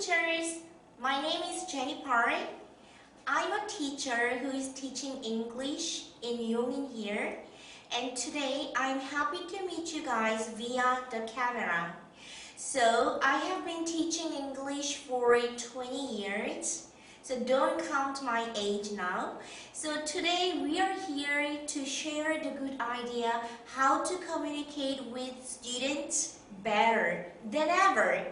teachers, my name is Jennifer. I'm a teacher who is teaching English in Yongin here, and today I'm happy to meet you guys via the camera. So I have been teaching English for 20 years, so don't count my age now. So today we are here to share the good idea how to communicate with students better than ever.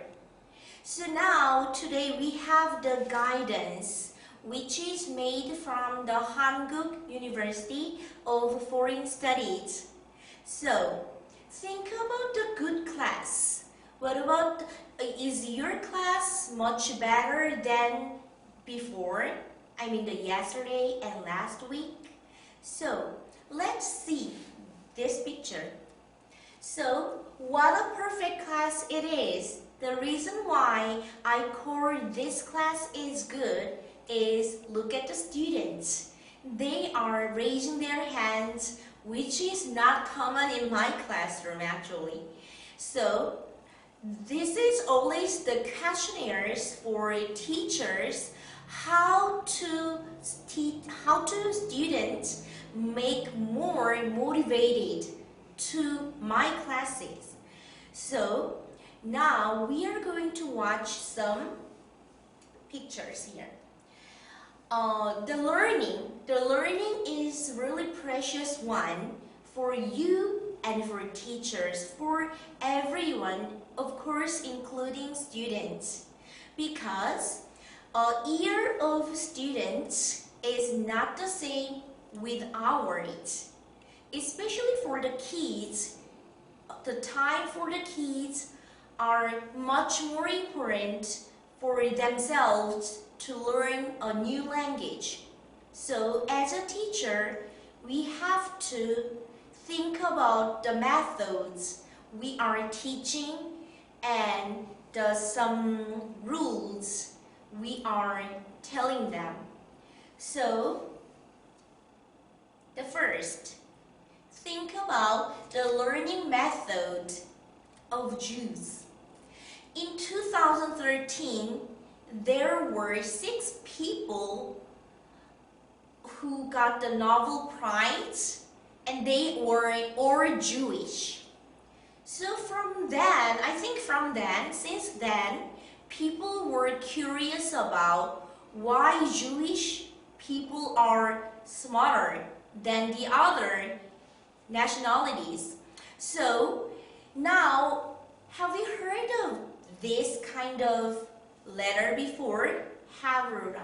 So now today we have the guidance which is made from the Hankuk University of Foreign Studies. So think about the good class. What about, is your class much better than before? I mean the yesterday and last week? So let's see this picture. So what a perfect class it is. The reason why I call this class is good is look at the students. They are raising their hands, which is not common in my classroom actually. So this is always the questionnaires for teachers, how to students make more motivated to my classes. So now we are going to watch some pictures here. The learning is really precious one for you and for teachers, for everyone, of course including students, because a year of students is not the same with hours, especially for the kids. The time for the kids are much more important for themselves to learn a new language. So as a teacher, we have to think about the methods we are teaching and some rules we are telling them. So the first, think about the learning method of Jews. In 2013, there were 6 people who got the Nobel Prize, and they were all Jewish. So since then, people were curious about why Jewish people are smarter than the other nationalities. So now, have you heard of this kind of letter before? Havruta.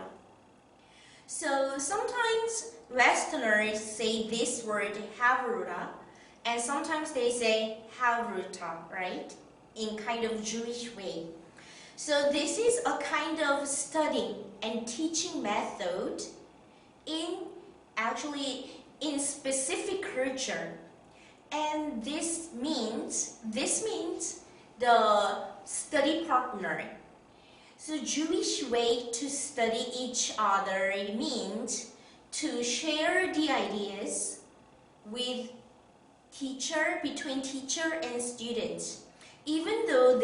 So sometimes Westerners say this word Havruta, and sometimes they say Havruta, right? In kind of Jewish way. So this is a kind of studying and teaching method in specific culture. And this means the study partner. So Jewish way to study each other means to share the ideas with between teacher and students. Even though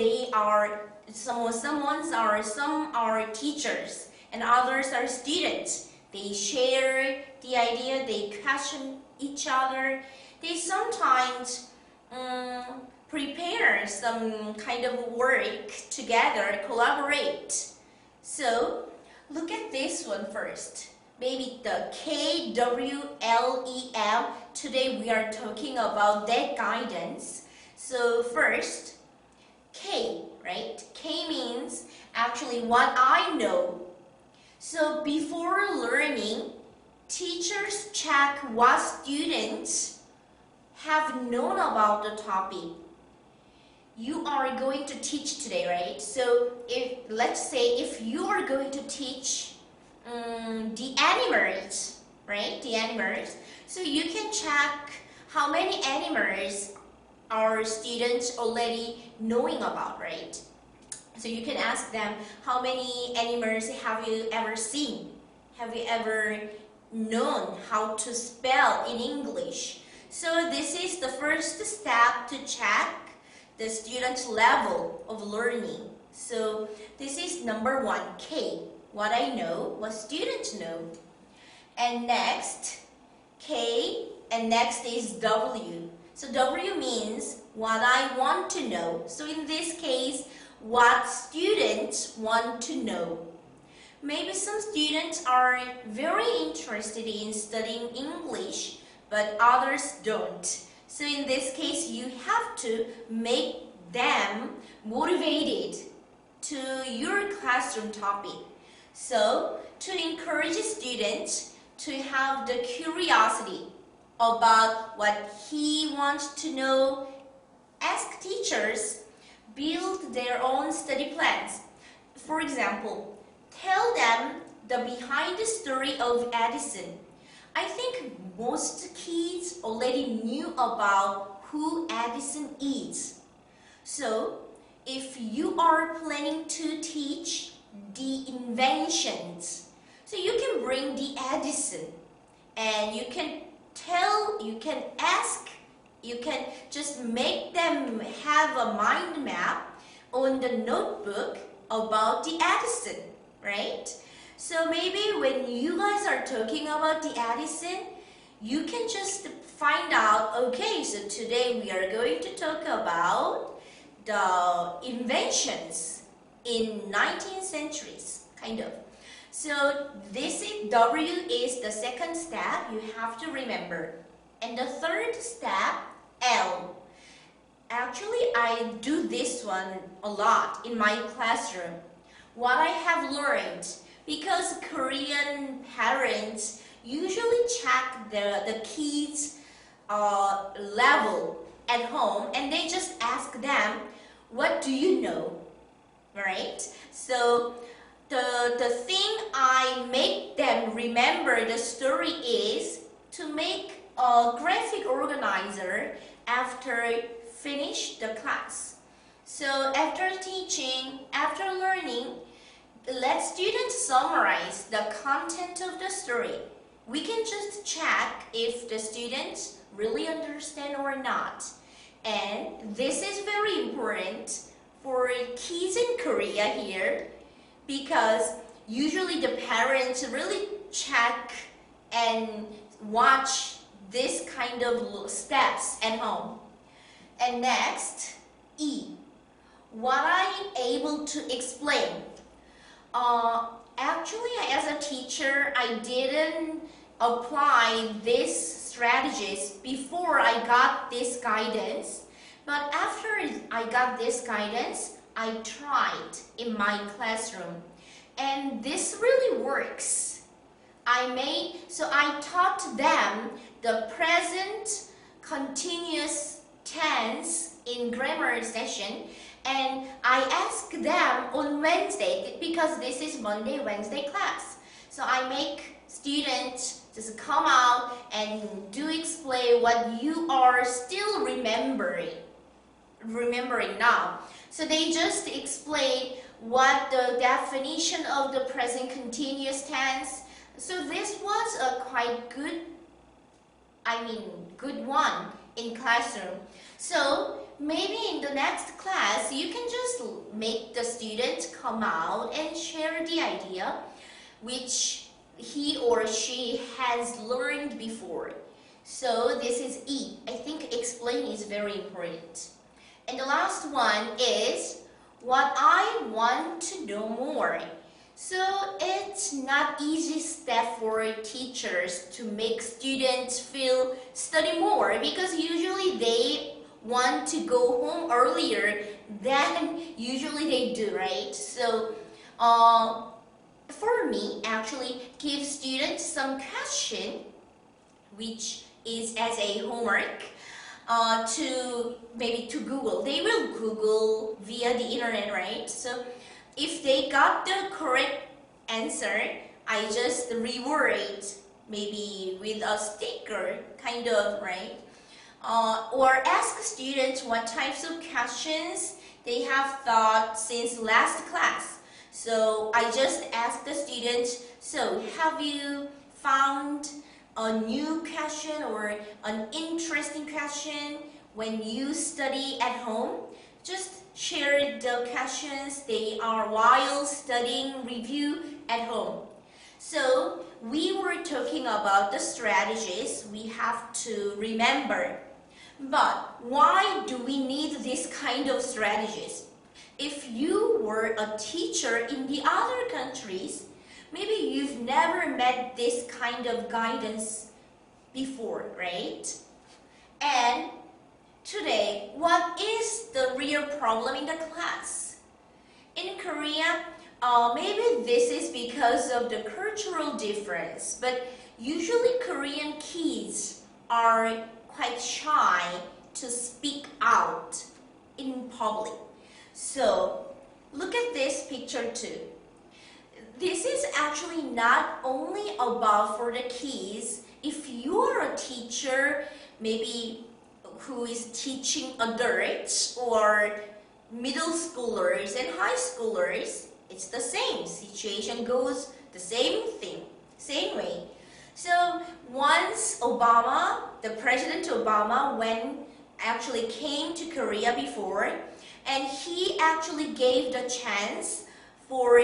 some are teachers and others are students, they share the idea, they question each other, they sometimes prepare some kind of work together, collaborate. So look at this one first. Maybe the KWLEM. Today we are talking about that guidance. So first, K, right? K means actually what I know. So before learning, teachers check what students have known about the topic you are going to teach today, right? So let's say if you are going to teach the animals, right? The animals. So you can check how many animals our students already knowing about, right? So you can ask them, how many animals have you ever seen? Have you ever known how to spell in English? So this is the first step to check the student's level of learning. So this is number 1, K, what I know, what students know. And next, K, and next is W. So W means what I want to know. So in this case, what students want to know. Maybe some students are very interested in studying English, but others don't. So in this case, you have to make them motivated to your classroom topic. So to encourage students to have the curiosity about what he wants to know, ask teachers, build their own study plans. For example, tell them the behind the story of Edison. I think most kids already knew about who Edison is. So, if you are planning to teach the inventions, so you can bring the Edison and you can tell, you can ask, you can just make them have a mind map on the notebook about the Edison, right? So maybe when you guys are talking about the Edison, you can just find out, okay, so today we are going to talk about the inventions in 19th centuries, kind of. So this is W is the second step you have to remember. And the third step, L. Actually, I do this one a lot in my classroom. What I have learned, because Korean parents usually check the kids' level at home and they just ask them, what do you know? Right? So the thing I make them remember the story is to make a graphic organizer after finish the class. So after teaching, after learning, let students summarize the content of the story. We can just check if the students really understand or not. And this is very important for kids in Korea here because usually the parents really check and watch this kind of steps at home. And next, E. What I'm able to explain. Actually, as a teacher, I didn't apply these strategies before I got this guidance. But after I got this guidance, I tried in my classroom. And this really works. So I taught them the present continuous tense in grammar session. And I ask them on Wednesday, because this is Monday, Wednesday class. So I make students just come out and do explain what you are still remembering now. So they just explain what the definition of the present continuous tense. So this was a quite good one in classroom. So maybe in the next class, you can just make the student come out and share the idea which he or she has learned before. So this is E. I think explain is very important. And the last one is what I want to know more. So it's not easy step for teachers to make students feel study more because usually they want to go home earlier than usually they do, right? So for me, actually give students some question which is as a homework to Google. They will Google via the internet, right? So if they got the correct answer, I just reward it maybe with a sticker, kind of, right? Or ask students what types of questions they have thought since last class. So I just ask the students, so have you found a new question or an interesting question when you study at home? Just shared the questions they are while studying review at home. So we were talking about the strategies we have to remember. But why do we need this kind of strategies? If you were a teacher in the other countries, maybe you've never met this kind of guidance before, right? And today, what is the real problem in the class? In Korea, maybe this is because of the cultural difference, but usually Korean kids are quite shy to speak out in public. So, look at this picture too. This is actually not only about for the kids. If you are a teacher, maybe who is teaching adults or middle schoolers and high schoolers, it's the same. Situation goes the same thing, same way. So once the President Obama actually came to Korea before, and he actually gave the chance for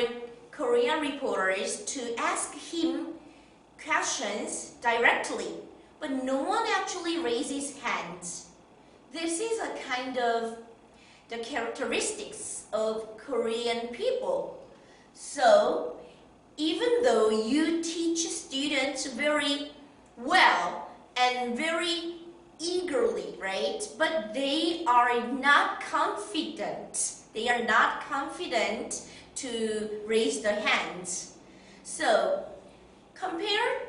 Korean reporters to ask him questions directly, but no one actually raised his hands. This is a kind of the characteristics of Korean people. So even though you teach students very well and very eagerly, right? But they are not confident. They are not confident to raise their hands. So compare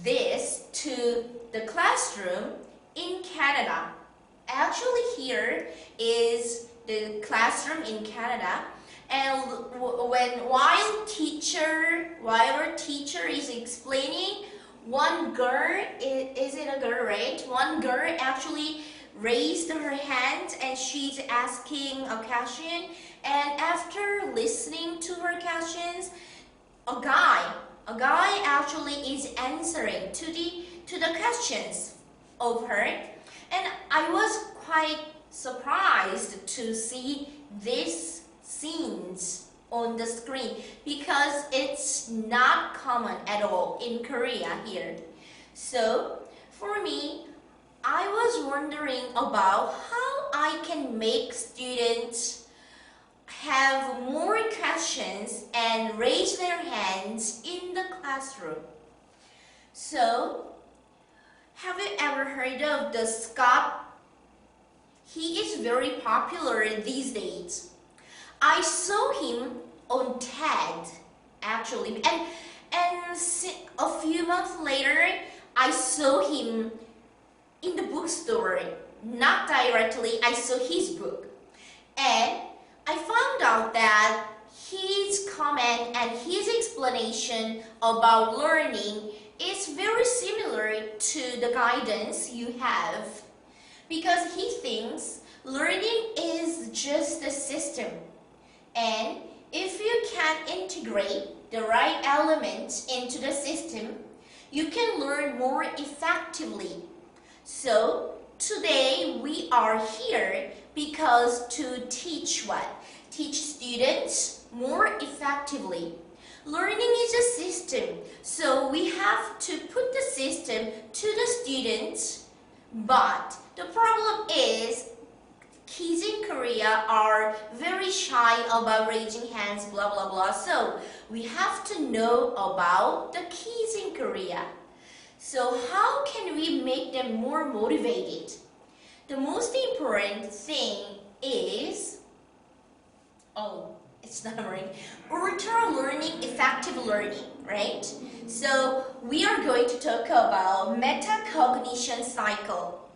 this to the classroom in Canada. Actually, here is the classroom in Canada, and while our teacher is explaining, one girl, is it a girl, right? One girl actually raised her hand and she's asking a question, and after listening to her questions, a guy actually is answering to the questions of her, and I was quite surprised to see these scenes on the screen because it's not common at all in Korea here. So for me, I was wondering about how I can make students have more questions and raise their hands in the classroom. So, have you ever heard of the Scott? He is very popular these days. I saw him on TED actually, and a few months later, I saw him in the bookstore. Not directly, I saw his book, and I found out that his comment and his explanation about learning is very similar to the guidance you have, because he thinks learning is just a system, and if you can integrate the right elements into the system, you can learn more effectively. So today we are here because to teach what? Teach students more effectively. Learning is a system, so we have to put the system to the students, but the problem is kids in Korea are very shy about raising hands, blah blah blah. So we have to know about the kids in Korea. So how can we make them more motivated? The most important thing is, it's not working, ultra learning, effective learning, right? So we are going to talk about metacognition cycle.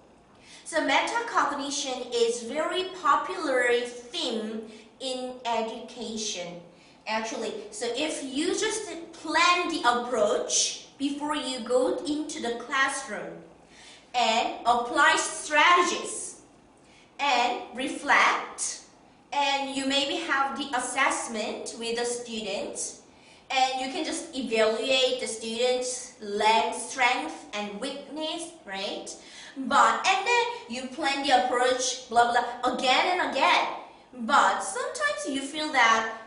So metacognition is very popular theme in education, actually. So if you just plan the approach before you go into the classroom and apply strategies and reflect, and you maybe have the assessment with the students, and you can just evaluate the students' strength and weakness, right? And then you plan the approach, blah blah, again and again. But sometimes you feel that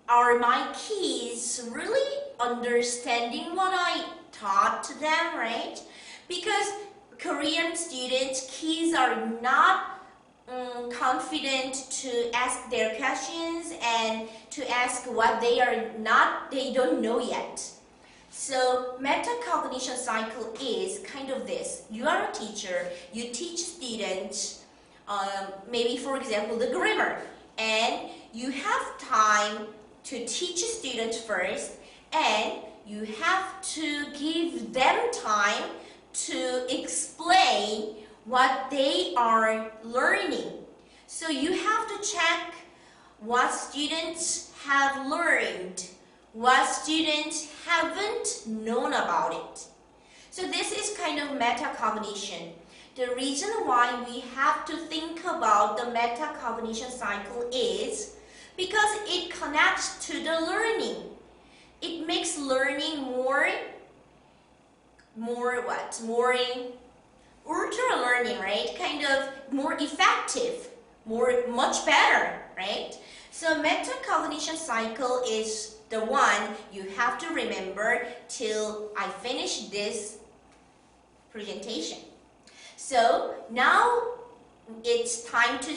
are my kids really understanding what I taught to them, right? Because Korean students, kids are not confident to ask their questions and to ask what they don't know yet. So metacognition cycle is kind of this. You are a teacher, you teach students, maybe for example the grammar, and you have time to teach students first, and you have to give them time to explain what they are learning. So you have to check what students have learned, what students haven't known about it. So this is kind of metacognition. The reason why we have to think about the metacognition cycle is because it connects to the learning. It makes learning more ultra learning, right? Kind of more effective, much better, right? So metacognition cycle is the one you have to remember till I finish this presentation. So now it's time to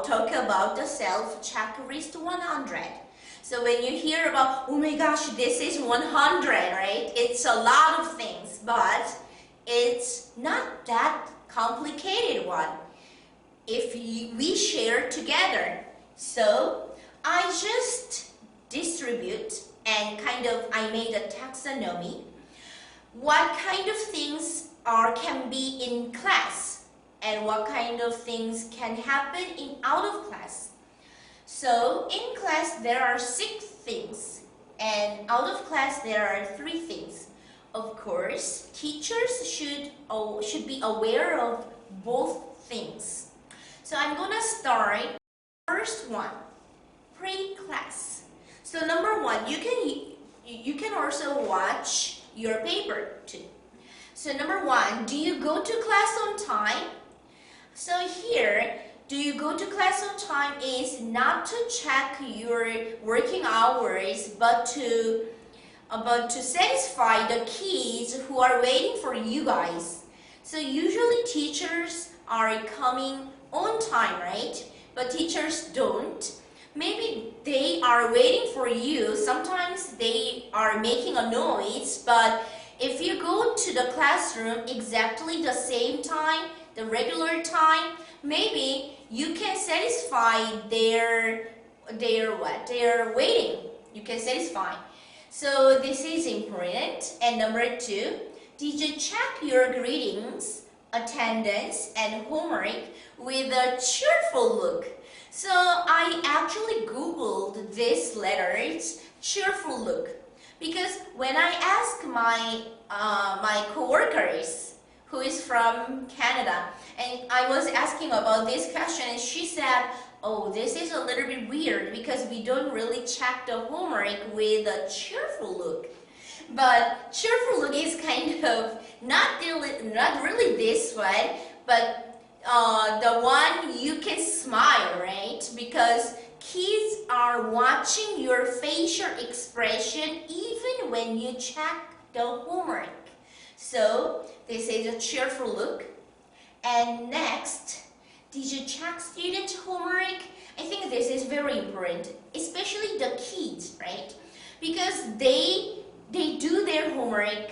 talk about the self checklist 100. So when you hear about, oh my gosh, this is 100, right? It's a lot of things, but it's not that complicated one if we share together. So I just distribute and I made a taxonomy. What kind of things can be in class and what kind of things can happen in out of class. So in class there are 6 things and out of class there are 3 things. Of course, teachers should be aware of both things. So I'm gonna start first one, pre-class. So number 1, you can also watch your paper too. So number 1, do you go to class on time? So here, do you go to class on time is not to check your working hours, but to satisfy the kids who are waiting for you guys. So usually teachers are coming on time, right? But teachers don't. Maybe they are waiting for you. Sometimes they are making a noise, but if you go to the classroom exactly the same time, the regular time, maybe you can satisfy their waiting. You can satisfy. So this is important. And number 2, did you check your greetings, attendance, and homework with a cheerful look? So I actually Googled this letters, cheerful look, because when I asked my coworkers who is from Canada, and I was asking about this question, and she said, oh, this is a little bit weird because we don't really check the homework with a cheerful look. But cheerful look is kind of not really this one, but the one you can smile, right? Because kids are watching your facial expression even when you check the homework. So this is a cheerful look. And next, did you check student homework? I think this is very important, especially the kids, right? Because they do their homework,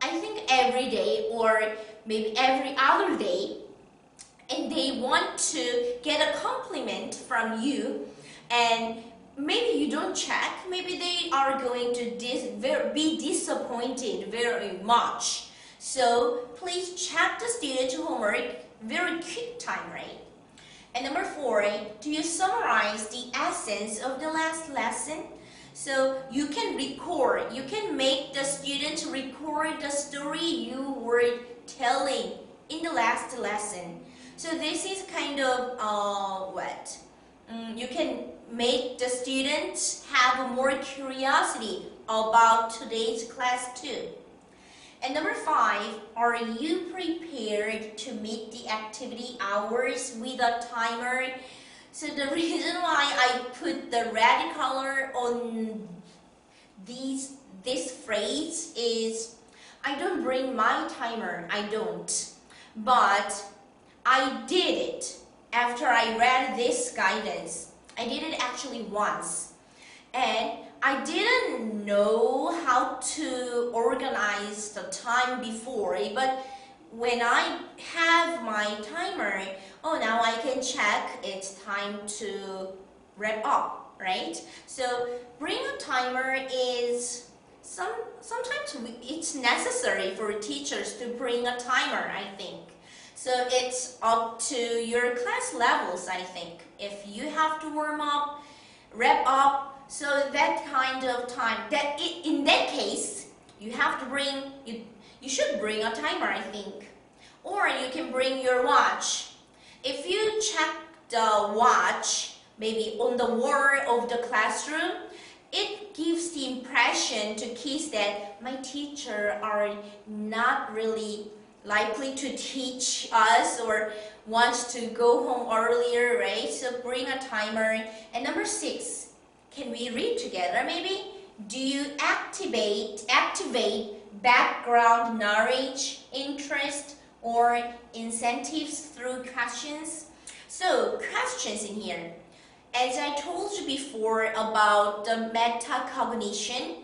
I think every day or maybe every other day, and they want to get a compliment from you, and maybe you don't check, maybe they are going to be disappointed very much. So please check the student homework very quick time, right? And number 4, do you summarize the essence of the last lesson? So you can make the student record the story you were telling in the last lesson. So this is kind of you can make the students have more curiosity about today's class too. And number 5, are you prepared to meet the activity hours with a timer? So the reason why I put the red color on this phrase is I don't bring my timer, I don't. But I did it after I read this guidance. I did it actually once. And I didn't know how to organize the time before, but when I have my timer, oh, now I can check it's time to wrap up, right? So bring a timer is sometimes it's necessary for teachers to bring a timer, I think. So it's up to your class levels, I think. If you have to warm up, wrap up, so that kind of time, in that case, you have to bring, you should bring a timer, I think. Or you can bring your watch. If you check the watch, maybe on the wall of the classroom, it gives the impression to kids that my teacher are not really likely to teach us or wants to go home earlier, right? So bring a timer. And number 6, can we read together maybe? Do you activate background knowledge, interest, or incentives through questions? So questions in here. As I told you before about the metacognition,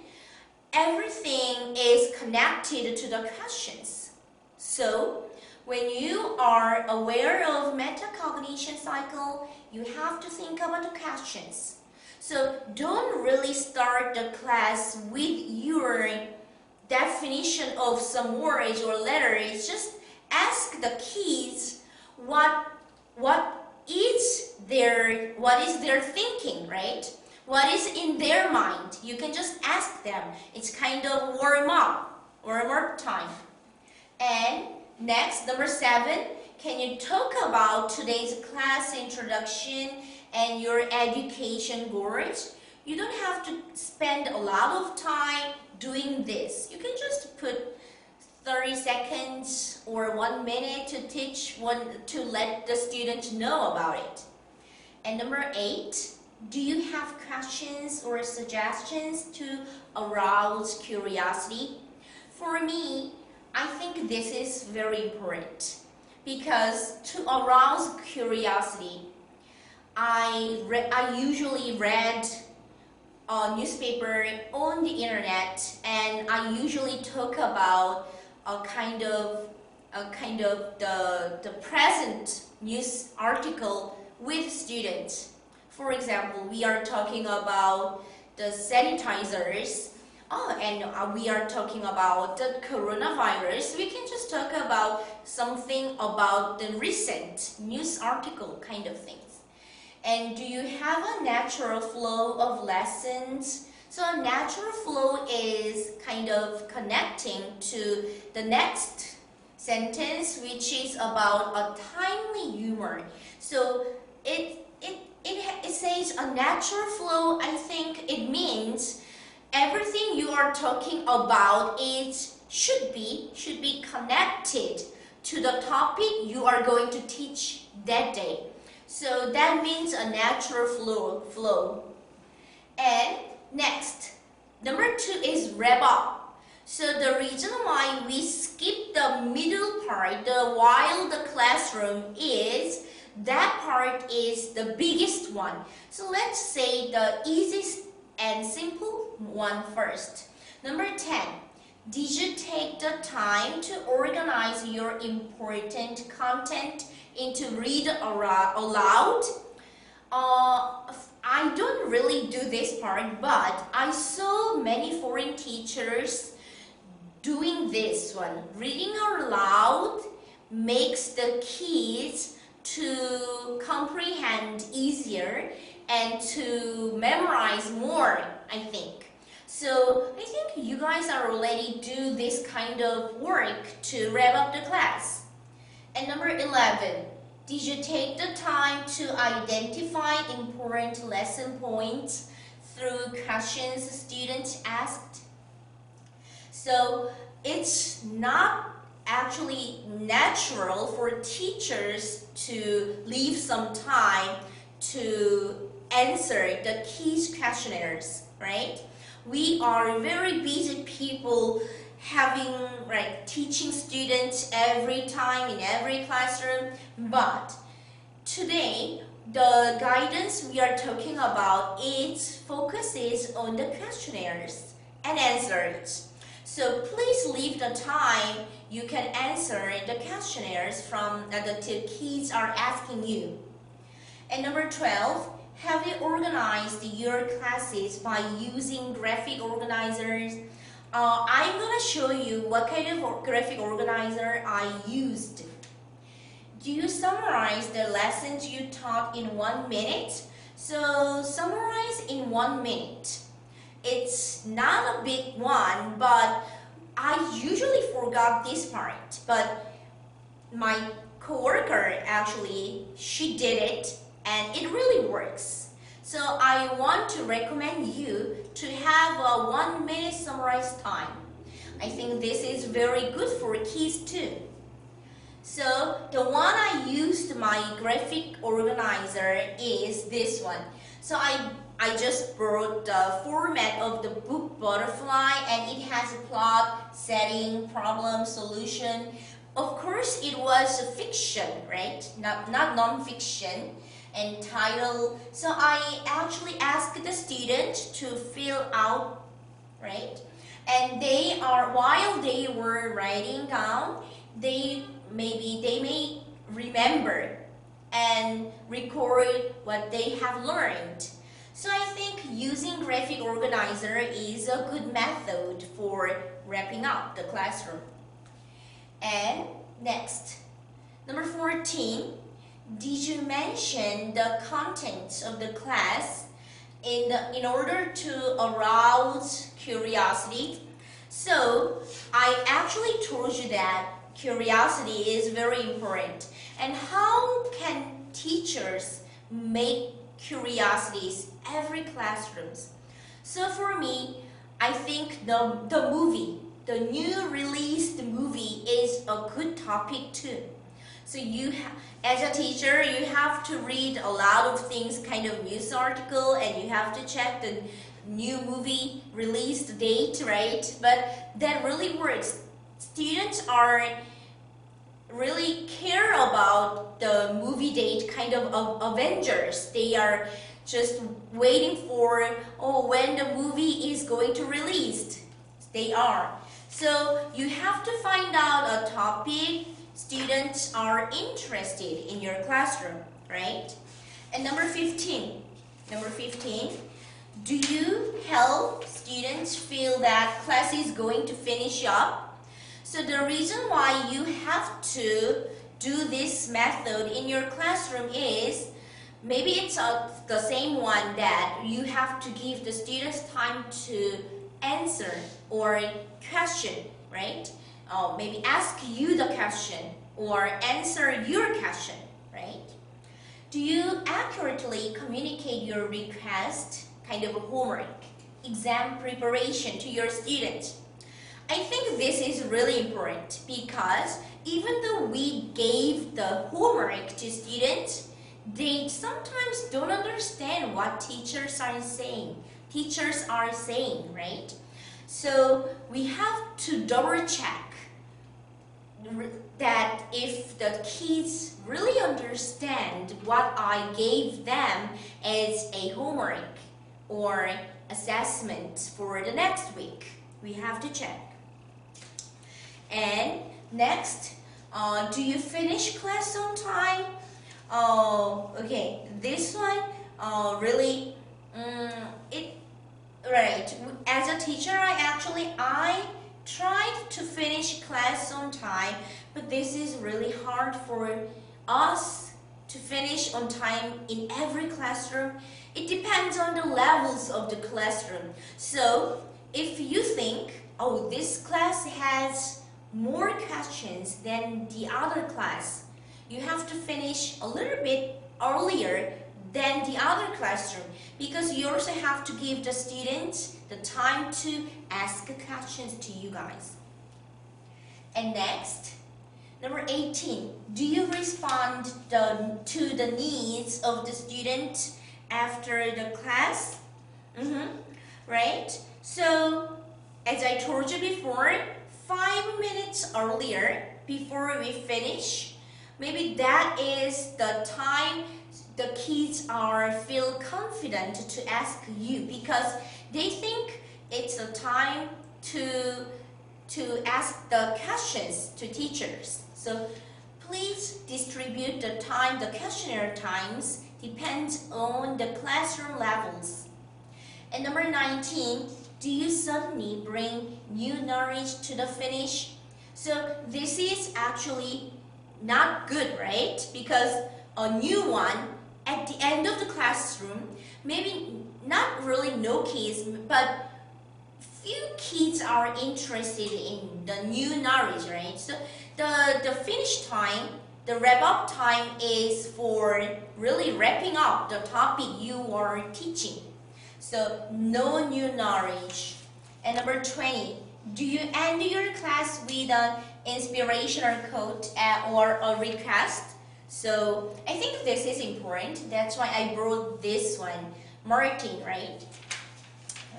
everything is connected to the questions. So when you are aware of metacognition cycle, you have to think about the questions. So don't really start the class with your definition of some words or letters. Just ask the kids what is their thinking, right? What is in their mind? You can just ask them. It's kind of warm up time. And next, number 7, can you talk about today's class introduction and your education goals? You don't have to spend a lot of time doing this. You can just put 30 seconds or 1 minute to let the student know about it. And number 8, do you have questions or suggestions to arouse curiosity? For me, I think this is very important because to arouse curiosity, I usually read a newspaper on the internet, and I usually talk about a kind of the present news article with students. For example, we are talking about the sanitizers. And we are talking about the coronavirus. We can just talk about something about the recent news article kind of things. And do you have a natural flow of lessons? So a natural flow is kind of connecting to the next sentence, which is about a timely humor. So it says a natural flow. I think it means everything you are talking about should be connected to the topic you are going to teach that day. So that means a natural flow. And next, number 2 is wrap up. So the reason why we skip the middle part, the while the classroom, is that part is the biggest one. So let's say the easiest and simple one first. Number 10, did you take the time to organize your important content into read aloud? I don't really do this part, but I saw many foreign teachers doing this one. Reading aloud makes the kids to comprehend easier and to memorize more, I think. So I think you guys are already do this kind of work to wrap up the class. And number 11, did you take the time to identify important lesson points through questions students asked? So it's not actually natural for teachers to leave some time to answer the kids' questionnaires, right? We are very busy people having teaching students every time in every classroom, but today the guidance we are talking about, it focuses on the questionnaires and answers. So please leave the time you can answer the questionnaires from the kids are asking you. And number 12, have you organized your classes by using graphic organizers? I'm going to show you what kind of graphic organizer I used. Do you summarize the lessons you taught in 1 minute? So summarize in 1 minute. It's not a big one, but I usually forgot this part. But my coworker actually, she did it and it really works. So I want to recommend you to have a 1 minute summarize time. I think this is very good for kids too. So the one I used my graphic organizer is this one. So I just borrowed the format of the book Butterfly, and it has a plot, setting, problem, solution. Of course, it was a fiction, right? Not non-fiction, and title. So I actually asked the students to fill out, right? And while they were writing down, they may remember and record what they have learned. So I think using graphic organizer is a good method for wrapping up the classroom. And next, number 14, did you mention the contents of the class in order to arouse curiosity? So I actually told you that curiosity is very important. And how can teachers make curiosities every classrooms? So for me, I think the new released movie is a good topic too. So as a teacher, you have to read a lot of things, kind of news article, and you have to check the new movie release date, right? But that really works. Students are really care about the movie date, kind of Avengers. They are just waiting for when the movie is going to release. They are. So you have to find out a topic students are interested in your classroom, right? And number 15, do you help students feel that class is going to finish up? So the reason why you have to do this method in your classroom is maybe it's the same one that you have to give the students time to answer or question, right? Maybe ask you the question or answer your question, right? Do you accurately communicate your request, kind of homework, exam preparation to your students? I think this is really important because even though we gave the homework to students, they sometimes don't understand what teachers are saying, right? So we have to double check that if the kids really understand what I gave them as a homework or assessment for the next week. We have to check. And next, do you finish class on time? Okay, this one really, right. As a teacher, I tried to finish class on time, but this is really hard for us to finish on time in every classroom. It depends on the levels of the classroom. So if you think, this class has more questions than the other class, you have to finish a little bit earlier than the other classroom, because you also have to give the students the time to ask questions to you guys. And next, Number 18, do you respond to the needs of the student after the class? Right? So, as I told you before, 5 minutes earlier, before we finish, maybe that is the time the kids feel confident to ask you, because they think it's the time to ask the questions to teachers. So please distribute the time, the questionnaire times depends on the classroom levels. And number 19, do you suddenly bring new knowledge to the finish? So this is actually not good, right? Because a new one at the end of the classroom, maybe not really no kids, but few kids are interested in the new knowledge, right? So the finish time, the wrap-up time is for really wrapping up the topic you are teaching. So no new knowledge. And number 20, do you end your class with an inspirational quote or a request? So I think this is important. That's why I brought this one. Martin, right?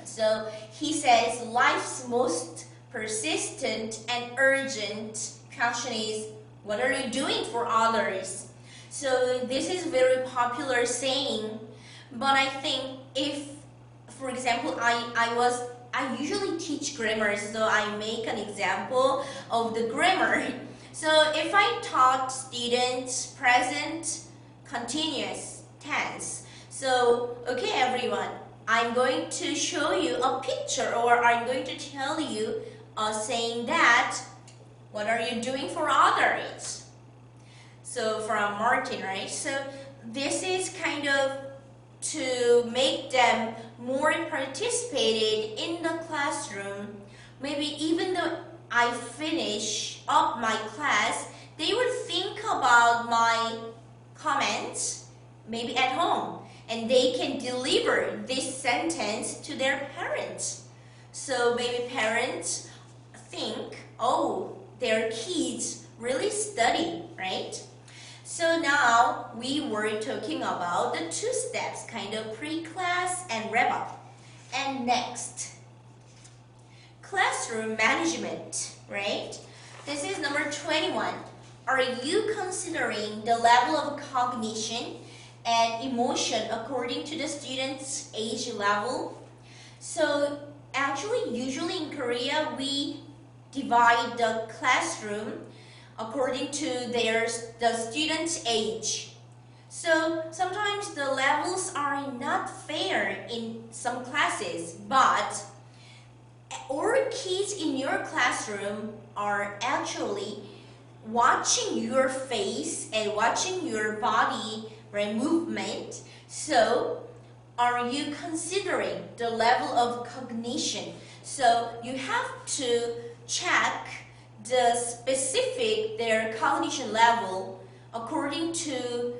So he says, life's most persistent and urgent question is, what are you doing for others? So this is a very popular saying, but I think if, for example, I usually teach grammar, so I make an example of the grammar. So if I taught students present continuous tense, so okay everyone, I'm going to show you a picture, or I'm going to tell you saying that, what are you doing for others? So from Martin, right? So this is kind of to make them more participated in the classroom. Maybe even though I finish up my class, they would think about my comments maybe at home, and they can deliver this sentence to their parents. So maybe parents think, oh, their kids really study, right? So now we were talking about the 2 steps, kind of pre-class and wrap-up. And next, classroom management, right? This is number 21. Are you considering the level of cognition and emotion according to the student's age level? So actually, usually in Korea, we divide the classroom according to the student's age. So sometimes the levels are not fair in some classes, but all kids in your classroom are actually watching your face and watching your body movement. So are you considering the level of cognition? So you have to check the specific their cognition level according to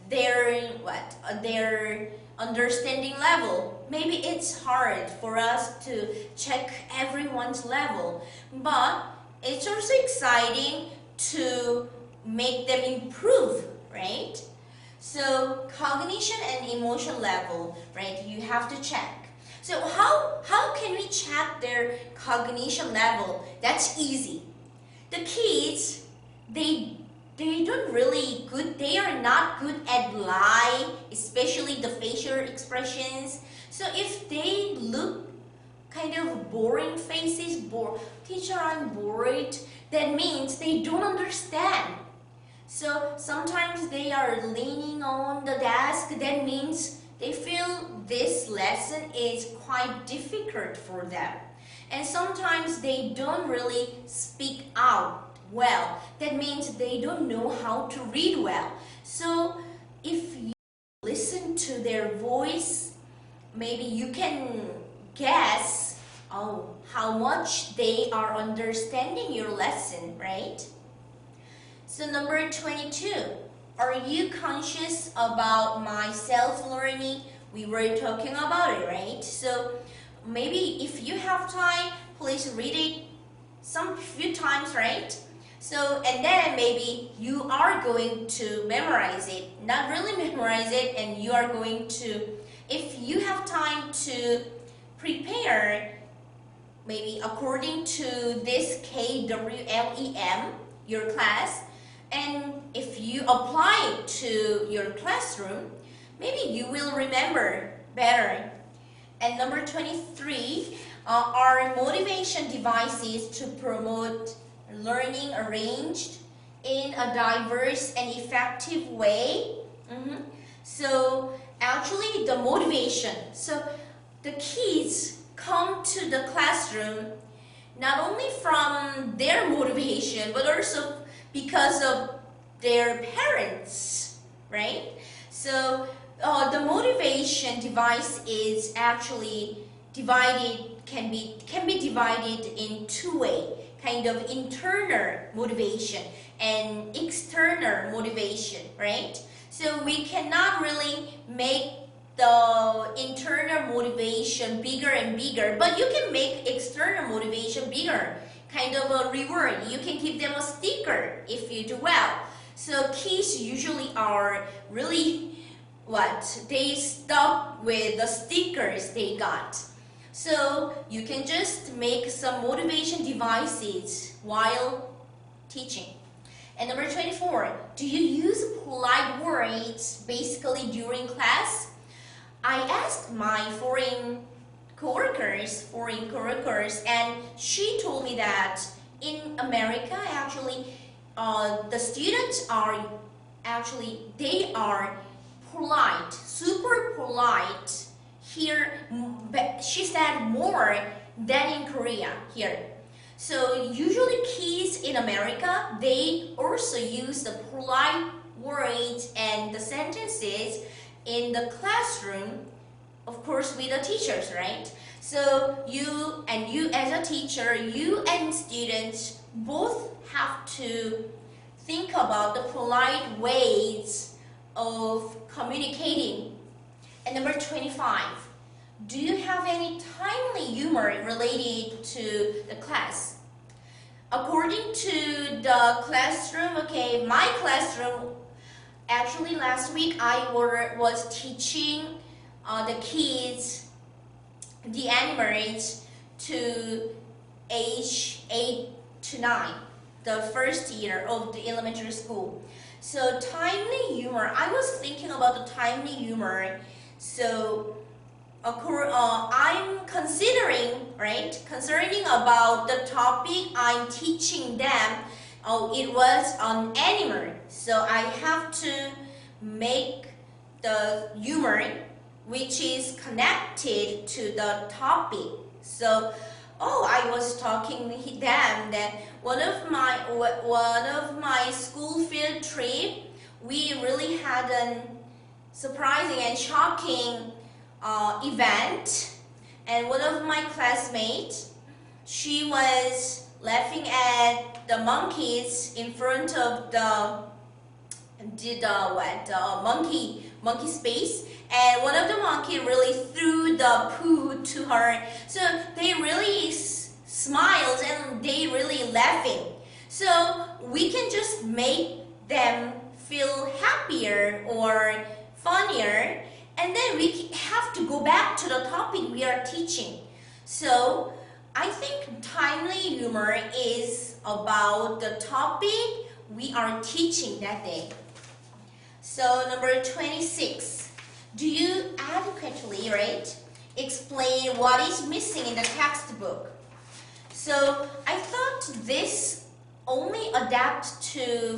their understanding level. Maybe it's hard for us to check everyone's level, but it's also exciting to make them improve, right? So cognition and emotion level, right? You have to check. So how can we check their cognition level? That's easy. The kids, they don't really good. They are not good at lie, especially the facial expressions. So if they look kind of boring faces, teacher, I'm bored, that means they don't understand. So sometimes they are leaning on the desk, that means they feel this lesson is quite difficult for them. And sometimes they don't really speak out well. That means they don't know how to read well. So if you listen to their voice, maybe you can guess how much they are understanding your lesson, right? So number 22. Are you conscious about my self-learning? We were talking about it, right? So maybe if you have time, please read it few times, right? So, and then maybe you are going to memorize it, not really memorize it, and you are going to, if you have time to prepare, maybe according to this KWLEM, your class, and if you apply it to your classroom, maybe you will remember better. And number 23 are motivation devices to promote learning arranged in a diverse and effective way. So actually the motivation, so the kids come to the classroom not only from their motivation but also because of their parents, right? So the motivation device is actually divided, can be divided in two ways, kind of internal motivation and external motivation, right? So we cannot really make the internal motivation bigger and bigger, but you can make external motivation bigger, kind of a reward. You can give them a sticker if you do well. So kids usually are really they stuck with the stickers they got. So you can just make some motivation devices while teaching. And number 24, do you use polite words basically during class? I asked my foreign coworkers, and she told me that in America, actually, the students are they are polite, super polite here. She said more than in Korea here. So usually kids in America, they also use the polite words and the sentences in the classroom, of course with the teachers, right? So you as a teacher, you and students both have to think about the polite ways of communicating. And number 25, do you have any timely humor related to the class? According to the classroom, okay, my classroom, actually last week I was teaching the kids the animals to age 8 to 9, the first year of the elementary school. So timely humor, I was thinking about the timely humor. So I'm considering about the topic I'm teaching them. It was an animal, so I have to make the humor which is connected to the topic. So I was talking to them that one of my school field trip, we really had a surprising and shocking event, and one of my classmates, she was laughing at the monkeys in front of the monkey space, and one of the monkey really threw the poo to her. So they really smiled and they really laughing. So we can just make them feel happier or funnier, and then we have to go back to the topic we are teaching. So I think timely humor is about the topic we are teaching that day. So number 26, do you adequately, explain what is missing in the textbook? So I thought this only adapts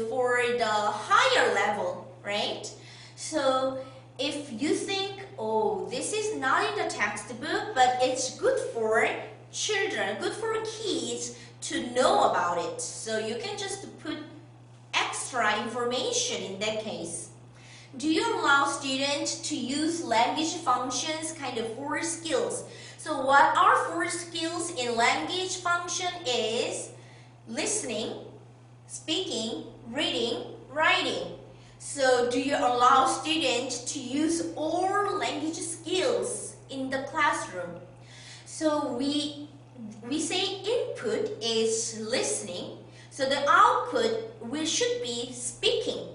for the higher level, right? So if you think, this is not in the textbook, but it's good for children, good for kids to know about it. So you can just put extra information in that case. Do you allow students to use language functions, kind of 4 skills? So what are 4 skills in language function is listening, speaking, reading, writing. So do you allow students to use all language skills in the classroom? So we say input is listening. So the output should be speaking.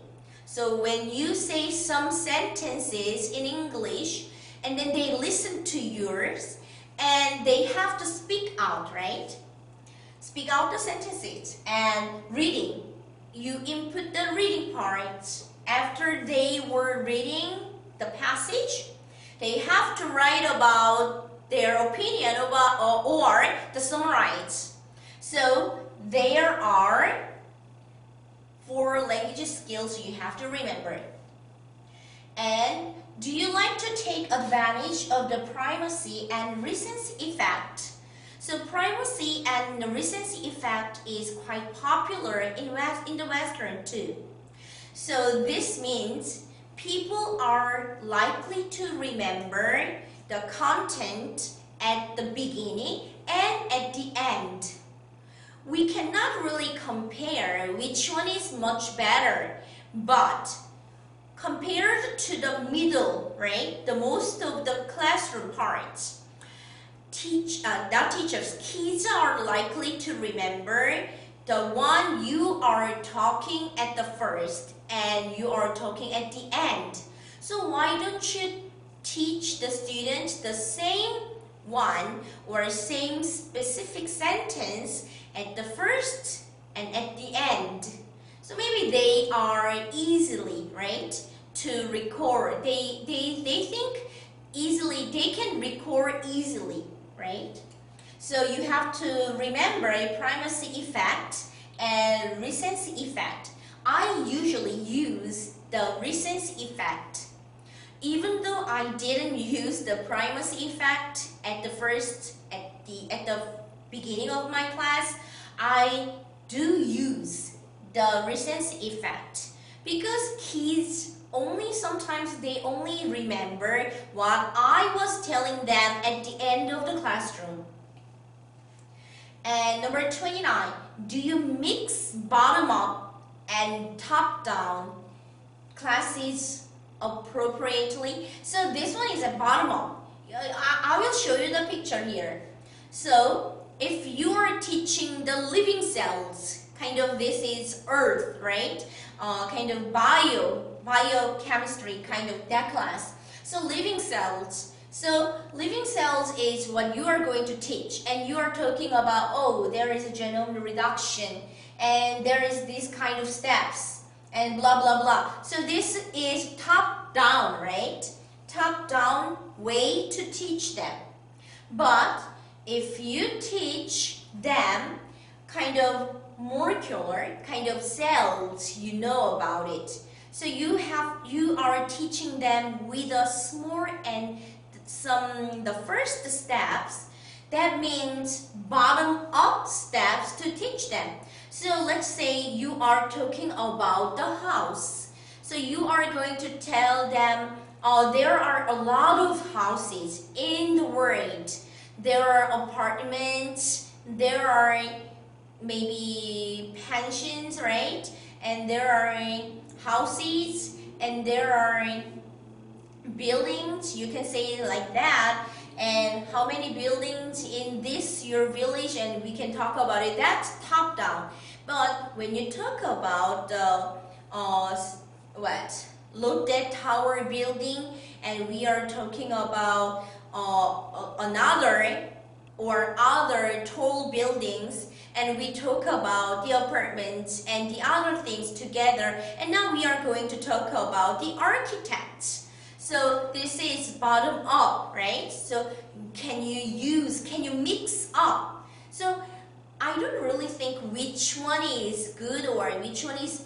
So when you say some sentences in English and then they listen to yours and they have to speak out, right? Speak out the sentences. And reading, you input the reading part. After they were reading the passage, they have to write about their opinion about or the summarize. So there are 4 language skills you have to remember. And do you like to take advantage of the primacy and recency effect? So primacy and recency effect is quite popular in the Western too. So this means people are likely to remember the content at the beginning and at the end. We cannot really compare which one is much better, but compared to the middle, right, the most of the classroom parts, kids are likely to remember the one you are talking at the first and you are talking at the end. So why don't you teach the students the same one or same specific sentence at the first and at the end? So maybe they are easily, right, to record. They think easily, they can record easily, right? So you have to remember a primacy effect and recency effect. I usually use the recency effect. Even though I didn't use the primacy effect at the beginning of my class, I do use the recency effect because kids sometimes they only remember what I was telling them at the end of the classroom. And number 29, do you mix bottom up and top down classes appropriately? So this one is a bottom up. I will show you the picture here. So if you are teaching the living cells, kind of this is earth, right? Kind of biochemistry, kind of that class. So living cells. So living cells is what you are going to teach, and you are talking about, oh, there is a genome reduction and there is this kind of steps and blah blah blah. So this is top down, right? Top down way to teach them. But if you teach them kind of molecular, kind of cells, you know about it. So you are teaching them with a small and the first steps. That means bottom up steps to teach them. So let's say you are talking about the house. So you are going to tell them there are a lot of houses in the world. There are apartments, there are maybe pensions, right? And there are houses, and there are buildings, you can say it like that. And how many buildings in this your village, and we can talk about it. That's top down. But when you talk about the Lotte Tower building, and we are talking about other tall buildings, and we talk about the apartments and the other things together, and now we are going to talk about the architects. So this is bottom up, right? So can you mix up? So I don't really think which one is good or which one is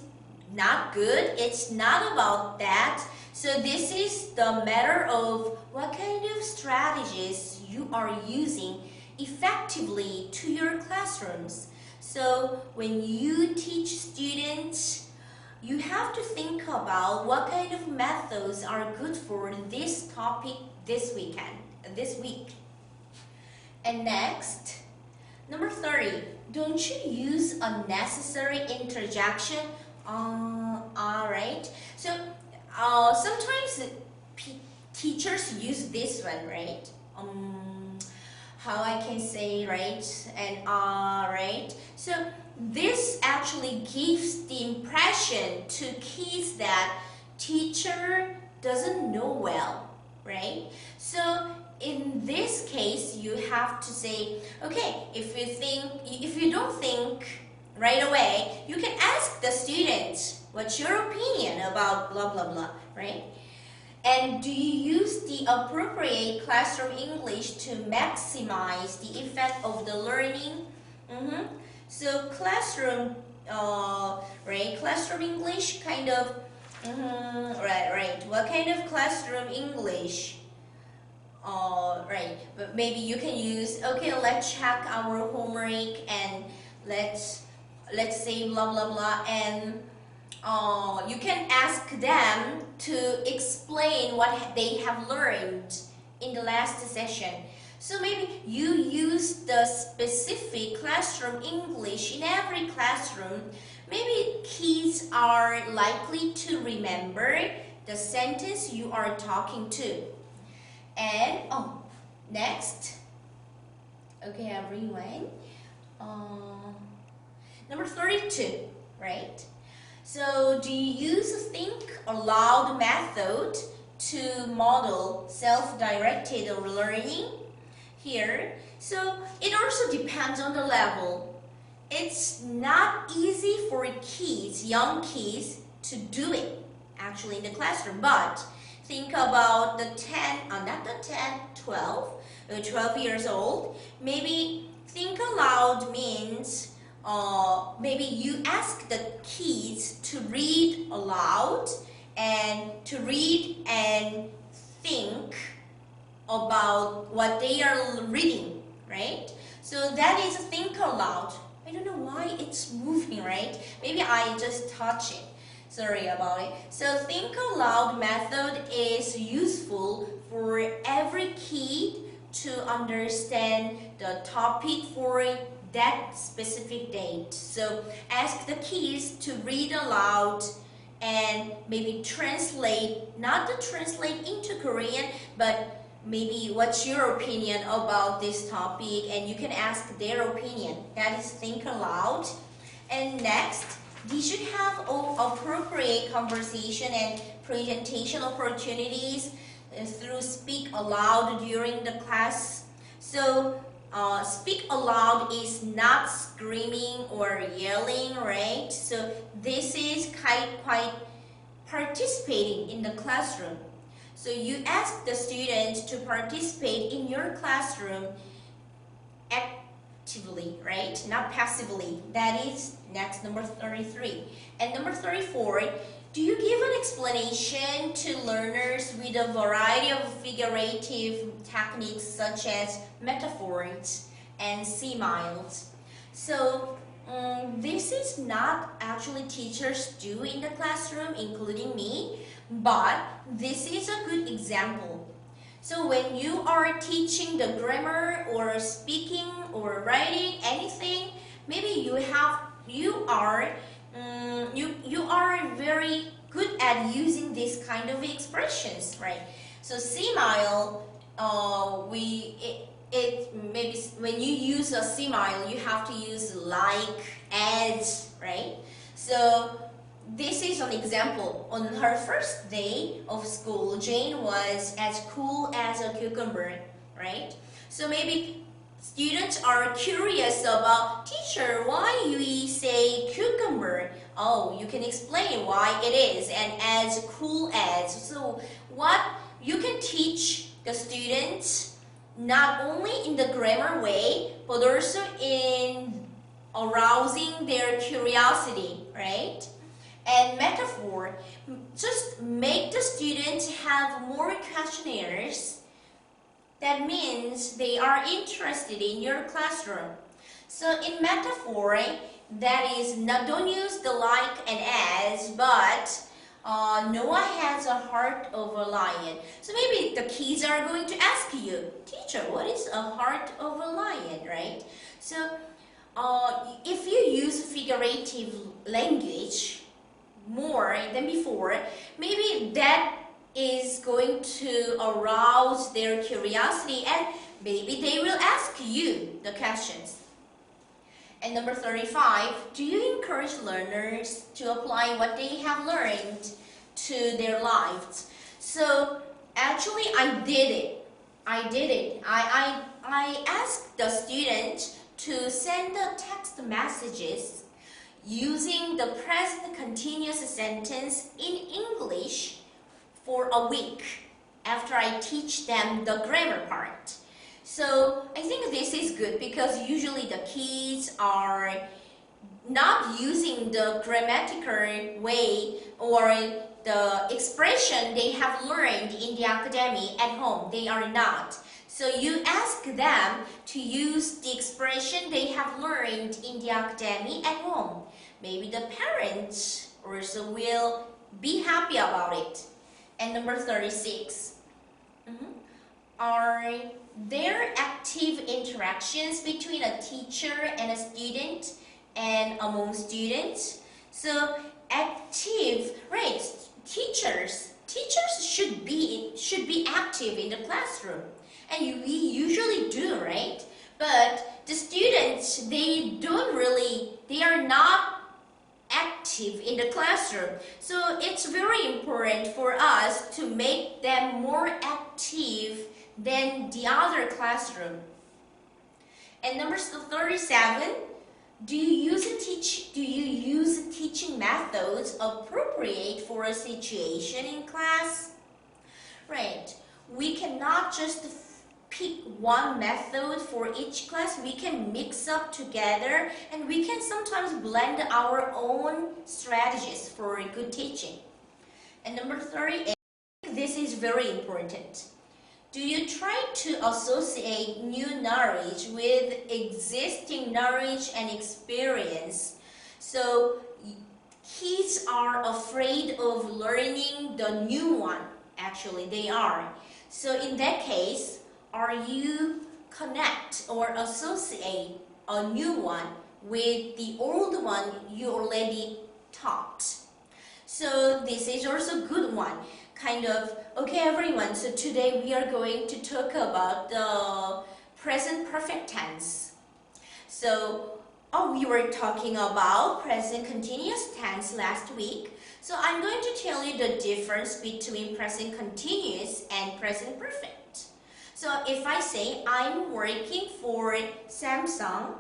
not good. It's not about that. So this is the matter of what kind of strategies you are using effectively to your classrooms. So when you teach students, you have to think about what kind of methods are good for this topic this week. And next, number 30, don't you use unnecessary interjection? Alright. So sometimes teachers use this one, right? How I can say, right? And right. So this actually gives the impression to kids that teacher doesn't know well, right? So in this case, you have to say, okay, if you don't think right away, you can ask the students, what's your opinion about blah blah blah, right? And do you use the appropriate classroom English to maximize the effect of the learning? So classroom, right? Classroom English kind of, right. What kind of classroom English? Right. But maybe you can use. Okay, let's check our homework and let's say blah blah blah, and you can ask them to explain what they have learned in the last session. So maybe you use the specific classroom English in every classroom. Maybe kids are likely to remember the sentence you are talking to. And next, okay, everyone. Number 32, right? So do you use a think aloud method to model self-directed learning? Here, so it also depends on the level. It's not easy for kids, young kids, to do it actually in the classroom, but think about the 12 years old. Maybe think aloud means maybe you ask the kids to read aloud and to read and think about what they are reading, right? So that is think aloud. I don't know why it's moving, right? Maybe I just touch it. Sorry about it. So think aloud method is useful for every kid to understand the topic for that specific date. So ask the kids to read aloud and maybe translate, not to translate into Korean, but maybe what's your opinion about this topic, and you can ask their opinion. That is think aloud. And next, they should have appropriate conversation and presentation opportunities through speak aloud during the class. So speak aloud is not screaming or yelling, right? So this is quite participating in the classroom. So you ask the students to participate in your classroom actively, right? Not passively. That is next, number 33. And number 34, do you give an explanation to learners with a variety of figurative techniques such as metaphors and similes? So this is not actually teachers do in the classroom, including me, but this is a good example. So when you are teaching the grammar or speaking or writing anything, maybe you are very good at using this kind of expressions, right? So simile, maybe when you use a simile, you have to use like, as, right? So this is an example. On her first day of school, Jane was as cool as a cucumber, right? So maybe students are curious about, teacher, why we say cucumber? Oh, you can explain why it is, and as cool as. So what you can teach the students not only in the grammar way, but also in arousing their curiosity, right? And metaphor, just make the students have more questionnaires. That means they are interested in your classroom. So in metaphor, that is, not don't use the like and as, but Noah has a heart of a lion. So maybe the kids are going to ask you, teacher, what is a heart of a lion, right? So if you use figurative language more than before, maybe that is going to arouse their curiosity, and maybe they will ask you the questions. And number 35, do you encourage learners to apply what they have learned to their lives? So actually I did it. I asked the student to send the text messages using the present continuous sentence in English for a week after I teach them the grammar part. So I think this is good because usually the kids are not using the grammatical way or the expression they have learned in the academy at home. They are not. So you ask them to use the expression they have learned in the academy at home. Maybe the parents also will be happy about it. And number 36. Are there active interactions between a teacher and a student and among students? So active, right? Teachers should be active in the classroom, and we usually do, right? But the students, they are not active in the classroom. So it's very important for us to make them more active than the other classroom. And number 37, do you use teaching methods appropriate for a situation in class? Right. We cannot just pick one method for each class. We can mix up together, and we can sometimes blend our own strategies for good teaching. And number 38, this is very important. Do you try to associate new knowledge with existing knowledge and experience? So kids are afraid of learning the new one. Actually, they are. So in that case, are you connect or associate a new one with the old one you already taught? So this is also a good one. Kind of, okay everyone, so today we are going to talk about the present perfect tense. So, we were talking about present continuous tense last week. So I'm going to tell you the difference between present continuous and present perfect. So if I say I'm working for Samsung,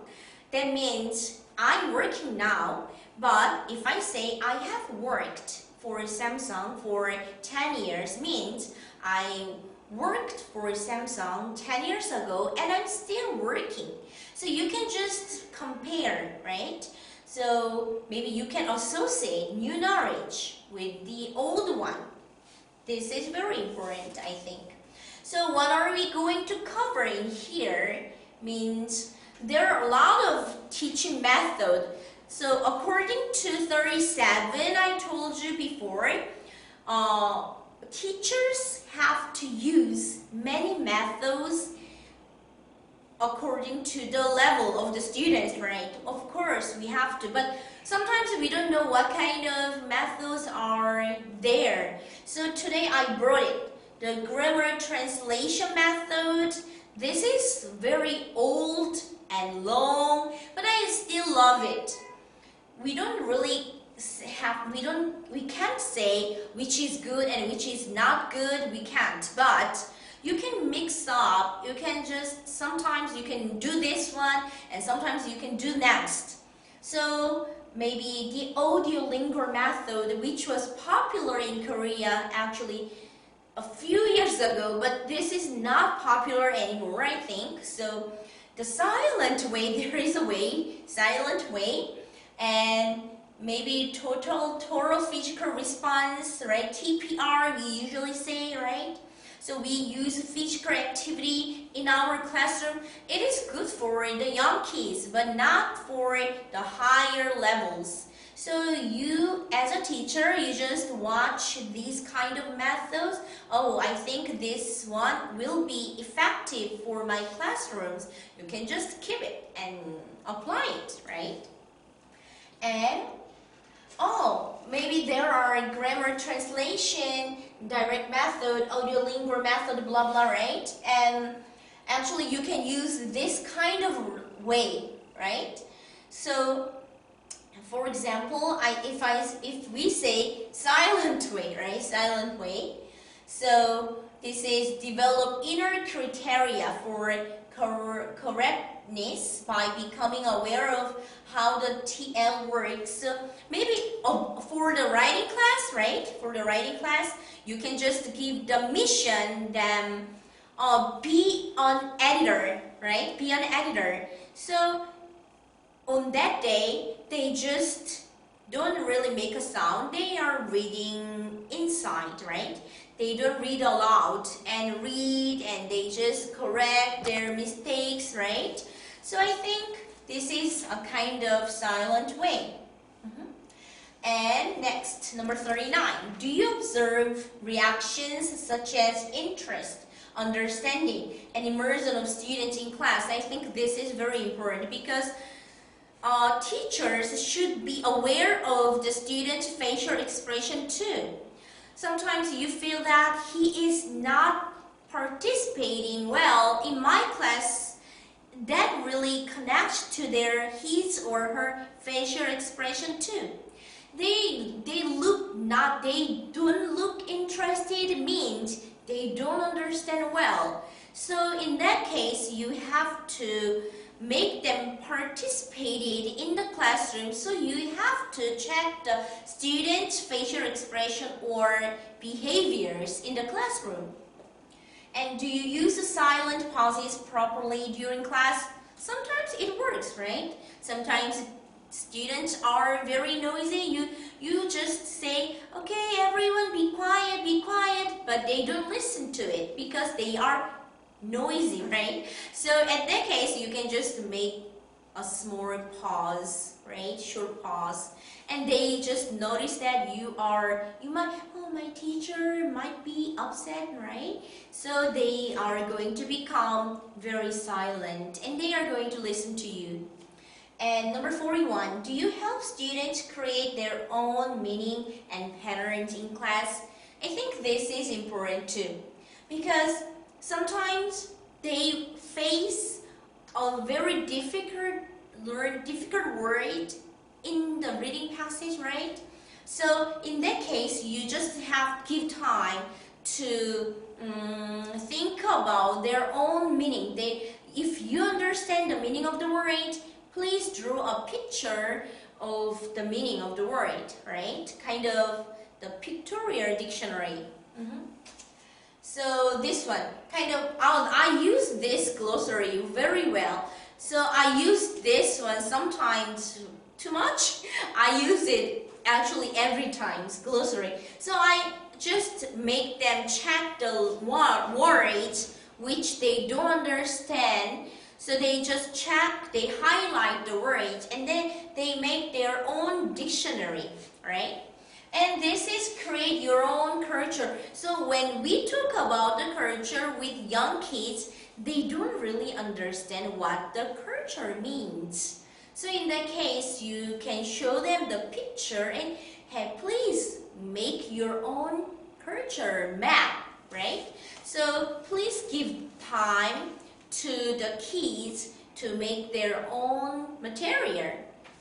that means I'm working now. But if I say I have worked for Samsung for 10 years, means I worked for Samsung 10 years ago and I'm still working. So you can just compare, right? So maybe you can associate new knowledge with the old one. This is very important, I think. So what are we going to cover in here? Means there are a lot of teaching methods. So according to 37, I told you before, teachers have to use many methods according to the level of the students, right? Of course, we have to, but sometimes we don't know what kind of methods are there. So today I brought it, the grammar translation method. This is very old and long, but I still love it. We can't say which is good and which is not good, we can't, but you can mix up, you can just, sometimes you can do this one and sometimes you can do next. So maybe the audiolingual method, which was popular in Korea actually a few years ago, but this is not popular anymore, I think. So the silent way, there is a way, silent way, and maybe total physical response, right? TPR, we usually say, right? So we use physical activity in our classroom. It is good for the young kids, but not for the higher levels. So you, as a teacher, you just watch these kind of methods. Oh, I think this one will be effective for my classrooms. You can just keep it and apply it, right? And maybe there are grammar translation, direct method, audiolingual method, blah blah, right? And actually you can use this kind of way, right? So, for example, if we say silent way, right? Silent way. So this is develop inner criteria for correctness by becoming aware of how the TL works. So maybe for the writing class, right? For the writing class, you can just give the mission them be an editor, right? Be an editor. So on that day, they just don't really make a sound. They are reading inside, right? They don't read aloud and read, and they just correct their mistakes, right? So I think this is a kind of silent way. And next, number 39. Do you observe reactions such as interest, understanding, and immersion of students in class? I think this is very important because teachers should be aware of the student's facial expression too. Sometimes you feel that he is not participating well in my class. That really connects to his or her facial expression too. They don't look interested means they don't understand well. So in that case, you have to make them participated in the classroom. So you have to check the students' facial expression or behaviors in the classroom. And do you use the silent pauses properly during class? Sometimes it works, right? Sometimes students are very noisy. You just say, okay, everyone be quiet, but they don't listen to it because they are noisy, right? So at that case, you can just make a small pause, right? Short pause, and they just notice that my teacher might be upset, right? So they are going to become very silent, and they are going to listen to you. And number 41, do you help students create their own meaning and patterns in class? I think this is important too, because sometimes they face a very difficult word in the reading passage, right? So in that case, you just have to give time to think about their own meaning. If you understand the meaning of the word, please draw a picture of the meaning of the word, right? Kind of the pictorial dictionary. So this one, I use this glossary very well. So I use this one sometimes too much. I use it actually every time, glossary. So I just make them check the words which they don't understand. So they just check, they highlight the words, and then they make their own dictionary, right? And this is create your own culture. So when we talk about the culture with young kids, they don't really understand what the culture means. So in that case, you can show them the picture and hey, please make your own culture map, right? So please give time to the kids to make their own material.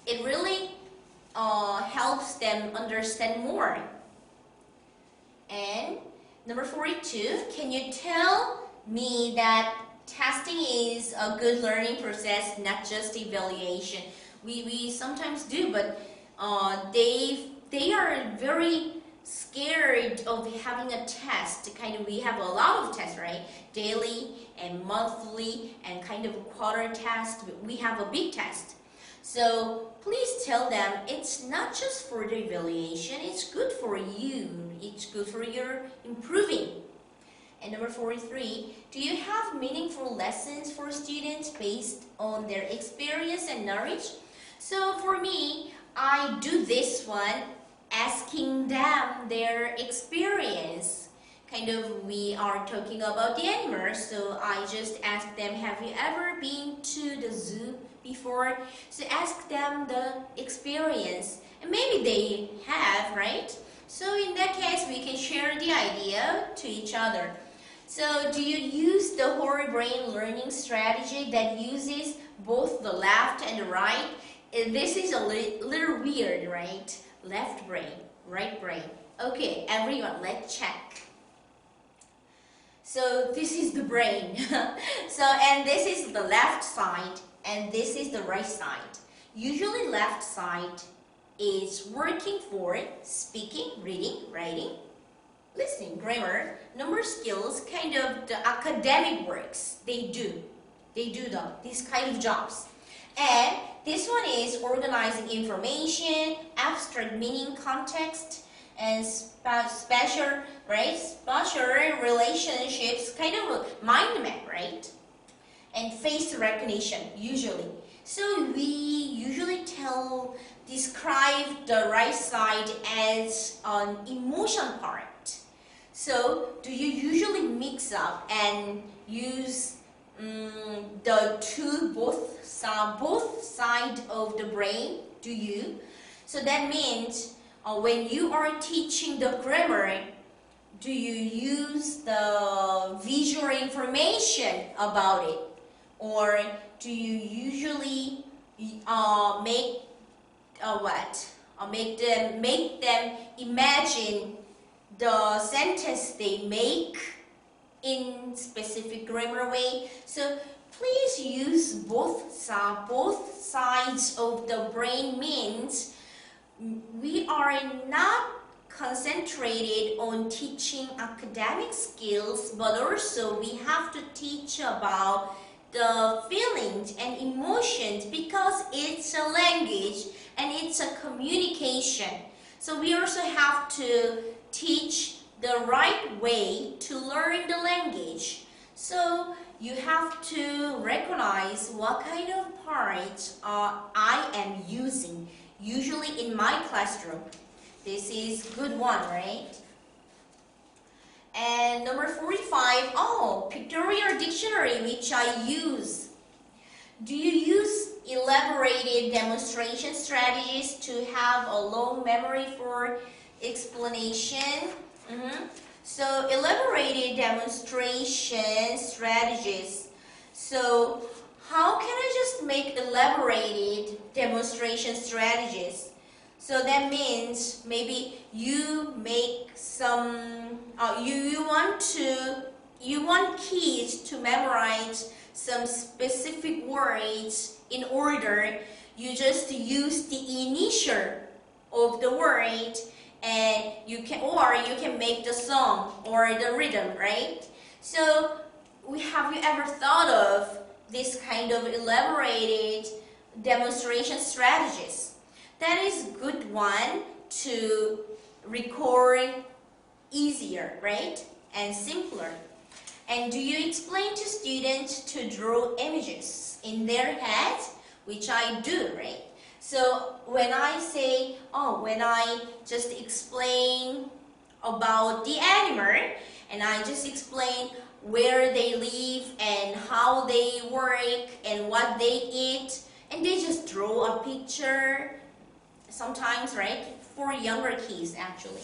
It really helps them understand more. And number 42, can you tell me that testing is a good learning process, not just evaluation? We sometimes do, but they are very scared of having a test. We have a lot of tests, right? Daily and monthly and kind of a quarter test. We have a big test. So please tell them it's not just for the evaluation, it's good for you. It's good for your improving. And number 43, do you have meaningful lessons for students based on their experience and knowledge? So for me, I do this one, asking them their experience. We are talking about the animals, so I just ask them, have you ever been to the zoo before? So ask them the experience, and maybe they have, right? So in that case, we can share the idea to each other. So do you use the whole brain learning strategy that uses both the left and the right? this is a little weird, right? Left brain, right brain. Okay, everyone, let's check. So this is the brain. And this is the left side, and this is the right side. Usually left side is working for speaking, reading, writing, listening, grammar, number skills, kind of the academic works. They do these kind of jobs. And this one is organizing information, abstract meaning, context, and spatial relationships, kind of a mind map, right? And face recognition, usually. So we usually describe the right side as an emotion part. So do you usually mix up and use both sides of the brain? Do you? So that means when you are teaching the grammar, do you use the visual information about it, or do you usually make them imagine the sentence they make in specific grammar way? So please use both sides of the brain. Means we are not concentrated on teaching academic skills, but also we have to teach about the feelings and emotions, because it's a language and it's a communication. So we also have to teach the right way to learn the language. So you have to recognize what kind of parts I am using, usually in my classroom. This is good one, right? And number 45, pictorial dictionary, which I use. Do you use elaborated demonstration strategies to have a long memory for explanation? So elaborated demonstration strategies. So how can I just make elaborated demonstration strategies? So that means maybe you make some, you want kids to memorize some specific words. In order, you just use the initial of the word, and you can make the song or the rhythm, right? So have you ever thought of this kind of elaborated demonstration strategies? That is a good one to record easier, right? And simpler. And do you explain to students to draw images in their heads? Which I do, right? So when I say, when I just explain about the animal, and I just explain where they live and how they work and what they eat, and they just draw a picture sometimes, right? For younger kids, actually.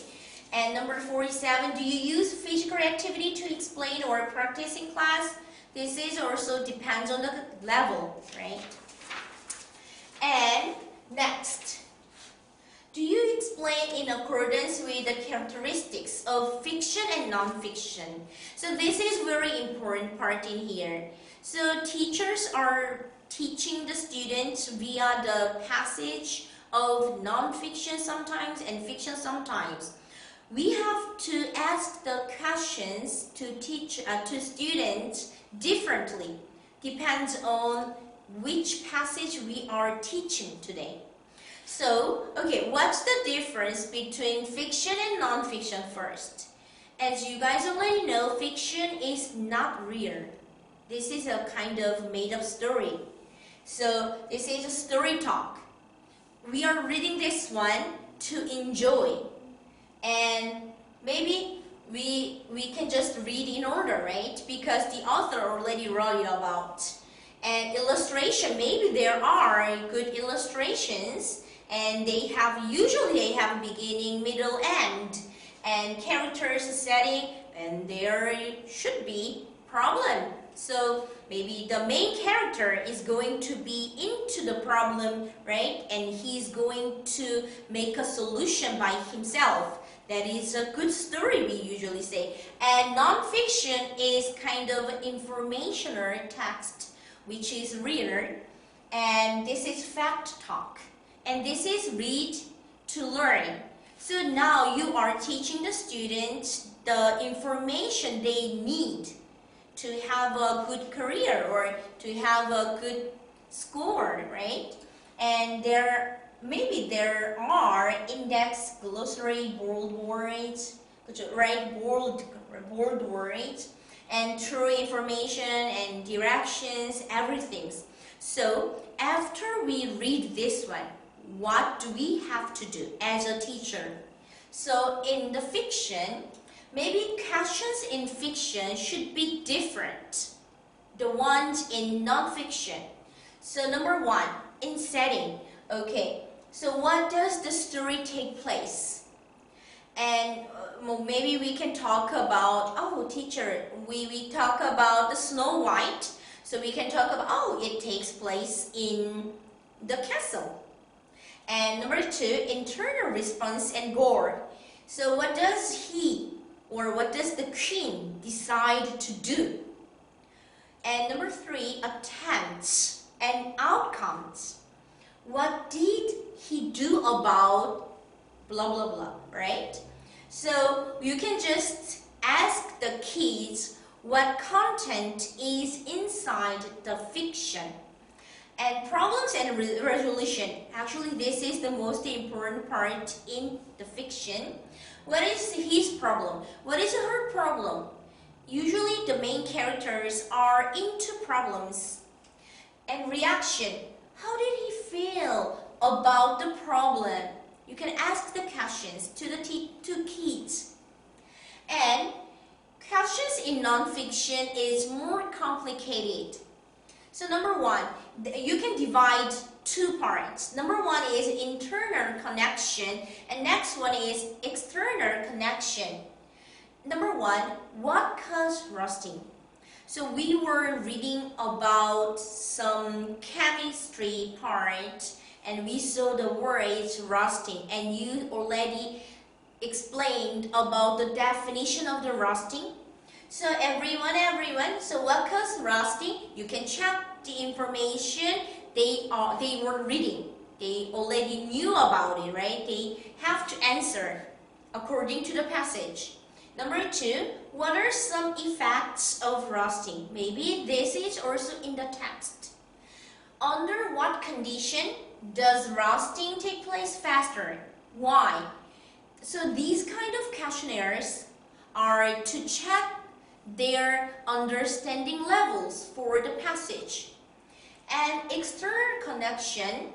And number 47, do you use physical activity to explain or practice in class? This is also depends on the level, right? And next, do you explain in accordance with the characteristics of fiction and non-fiction? So this is very important part in here. So teachers are teaching the students via the passage of non-fiction sometimes and fiction sometimes. We have to ask the questions to students differently. Depends on which passage we are teaching today. So, okay, what's the difference between fiction and non-fiction first? As you guys already know, fiction is not real. This is a kind of made-up story. So, this is a story talk. We are reading this one to enjoy. And maybe we can just read in order, right? Because the author already wrote it about. And illustration, maybe there are good illustrations, and usually they have beginning, middle, end, and characters setting, and there should be problem So maybe the main character is going to be into the problem, right? And he's going to make a solution by himself. That is a good story, we usually say. And non-fiction is kind of informational text, which is reader. And this is fact talk. And this is read to learn. So now you are teaching the students the information they need to have a good career or to have a good score, right? And maybe there are index, glossary, bold words, right? Bold words, and true information and directions, everything. So after we read this one, what do we have to do as a teacher? So in the fiction, maybe questions in fiction should be different. The ones in non-fiction. So number one, in setting. Okay, so what does the story take place? And maybe we can talk about, oh teacher, we talk about the Snow White. So we can talk about, oh, it takes place in the castle. And number two, internal response and goal. So what does he or what does the queen decide to do? And number three, attempts and outcomes. What did he do about blah, blah, blah, right? So you can just ask the kids what content is inside the fiction. And problems and resolution. Actually, this is the most important part in the fiction. What is his problem? What is her problem? Usually, the main characters are into problems. And reaction. How did he feel about the problem? You can ask the questions to the two kids. And questions in non-fiction is more complicated. So number one, you can divide two parts. Number one is internal connection and next one is external connection. Number one, what caused rusting? So we were reading about some chemistry part and we saw the words rusting and you already explained about the definition of the rusting. So everyone, so what caused rusting? You can check the information they were reading. They already knew about it, right? They have to answer according to the passage. Number two, what are some effects of rusting? Maybe this is also in the text. Under what condition does rusting take place faster? Why? So these kind of questionnaires are to check their understanding levels for the passage. And external connection,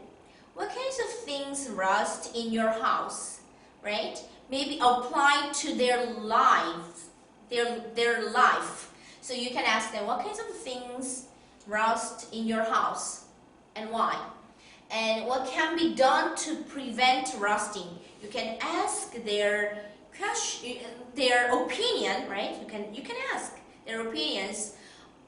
what kinds of things rust in your house, right? Maybe apply to their life, their life. So you can ask them, what kinds of things rust in your house and why? And what can be done to prevent rusting? You can ask their opinion, right? You can ask their opinions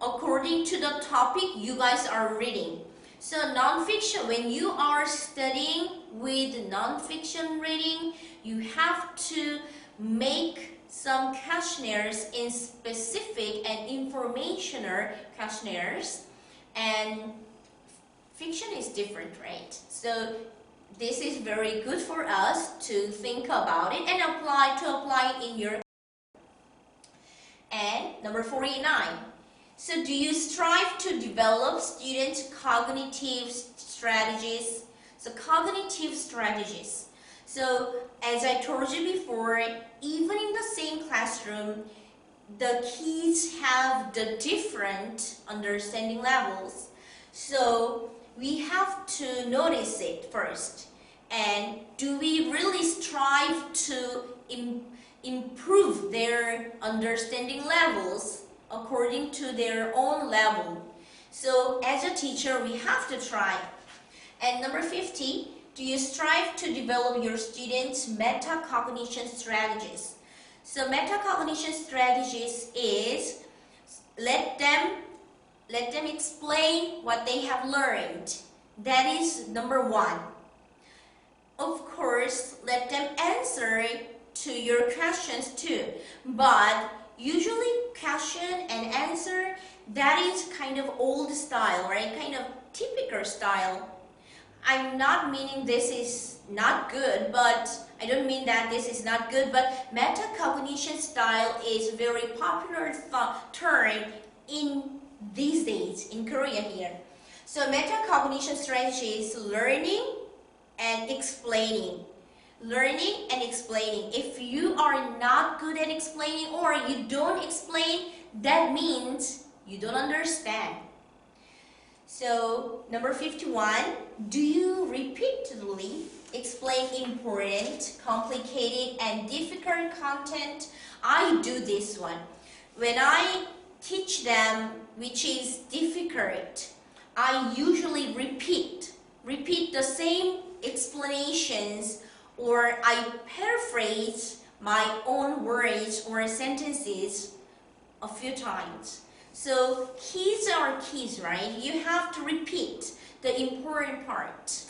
according to the topic you guys are reading. So non-fiction, when you are studying with non-fiction reading, you have to make some questionnaires in specific and informational questionnaires. And fiction is different, right? So this is very good for us to think about it and apply it in your. And number 49. So do you strive to develop students' cognitive strategies? So cognitive strategies. So as I told you before, even in the same classroom, the kids have the different understanding levels. So we have to notice it first. And do we really strive to improve their understanding levels according to their own level? So as a teacher, we have to try. And number 50, do you strive to develop your students' metacognition strategies? So metacognition strategies is let them let them explain what they have learned. That is number 1. Of course, let them answer to your questions too. But usually question and answer, that is kind of old style, right? Kind of typical style. I'm not meaning this is not good, but I don't mean that this is not good, but metacognition style is very popular term in these days in Korea here. So metacognition strategy is learning and explaining. Learning and explaining. If you are not good at explaining or you don't explain, that means you don't understand. So number 51, do you repeatedly explain important, complicated, and difficult content? I do this one. When I teach them which is difficult, I usually repeat the same explanations, or I paraphrase my own words or sentences a few times. So keys are keys, right? You have to repeat the important part.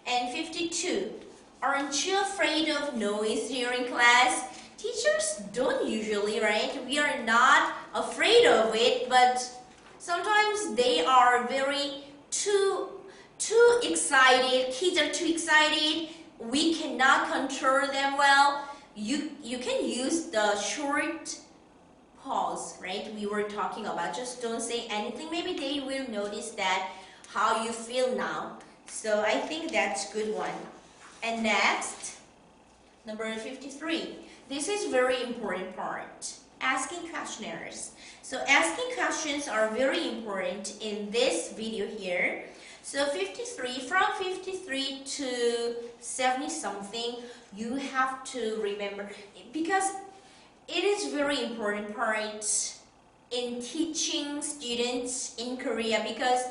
And 52, aren't you afraid of noise during class? Teachers don't usually, right? We are not afraid of it, but sometimes they are very too excited. Kids are too excited. We cannot control them well. You can use the short pause, right? We were talking about. Just don't say anything. Maybe they will notice that how you feel now. So I think that's a good one. And next, number 53. This is very important part. Asking questionnaires. So asking questions are very important in this video here. So 53, from 53 to 70 something, you have to remember, because it is very important part in teaching students in Korea, because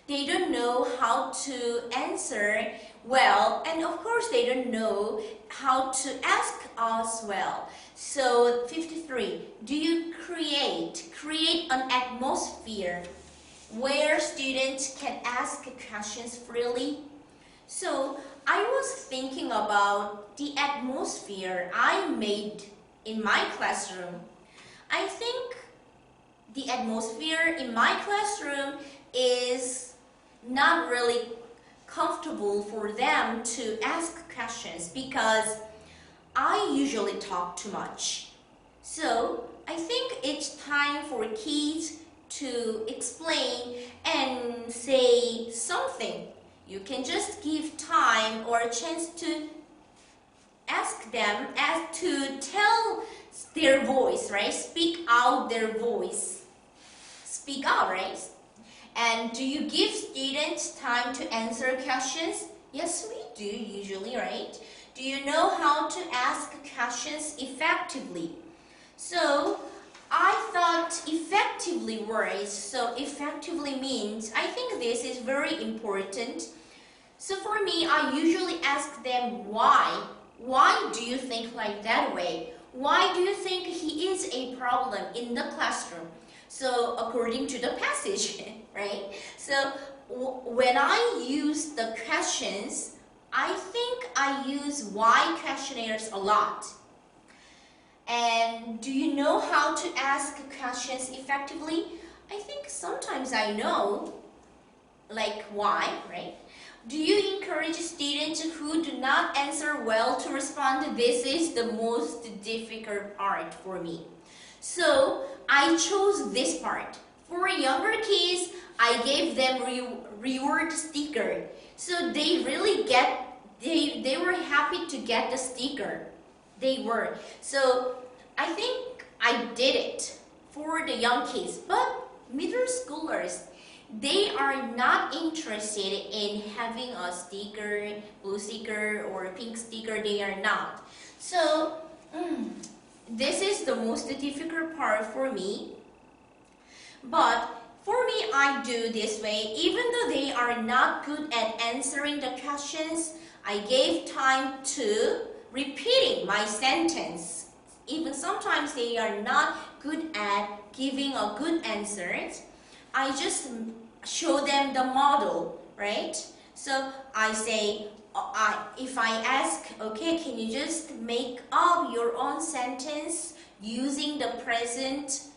they don't know how to answer well, and of course they don't know how to ask us well. So 53, do you create an atmosphere where students can ask questions freely? So I was thinking about the atmosphere I made in my classroom. I think the atmosphere in my classroom is not really comfortable for them to ask questions because I usually talk too much. So I think it's time for kids to explain and say something. You can just give time or a chance to ask them as to tell their voice, right? Speak out their voice. Speak out, right? And do you give students time to answer questions? Yes, we do usually, right? Do you know how to ask questions effectively? So I thought effectively words. So effectively means, I think this is very important. So for me, I usually ask them why. Why do you think like that way? Why do you think he is a problem in the classroom? So according to the passage, right? So when I use the questions, I think I use why questionnaires a lot. And do you know how to ask questions effectively? I think sometimes I know, like why, right? Do you encourage students who do not answer well to respond? This is the most difficult part for me. So I chose this part. For younger kids, I gave them reward sticker. So they really they were happy to get the sticker. They were. So I think I did it for the young kids. But middle schoolers, they are not interested in having a sticker, blue sticker or pink sticker. They are not. So this is the most difficult part for me. But for me, I do this way. Even though they are not good at answering the questions, I gave time to repeating my sentence. Even sometimes they are not good at giving a good answer. I just show them the model, right? So I say, if I ask, okay, can you just make up your own sentence using the present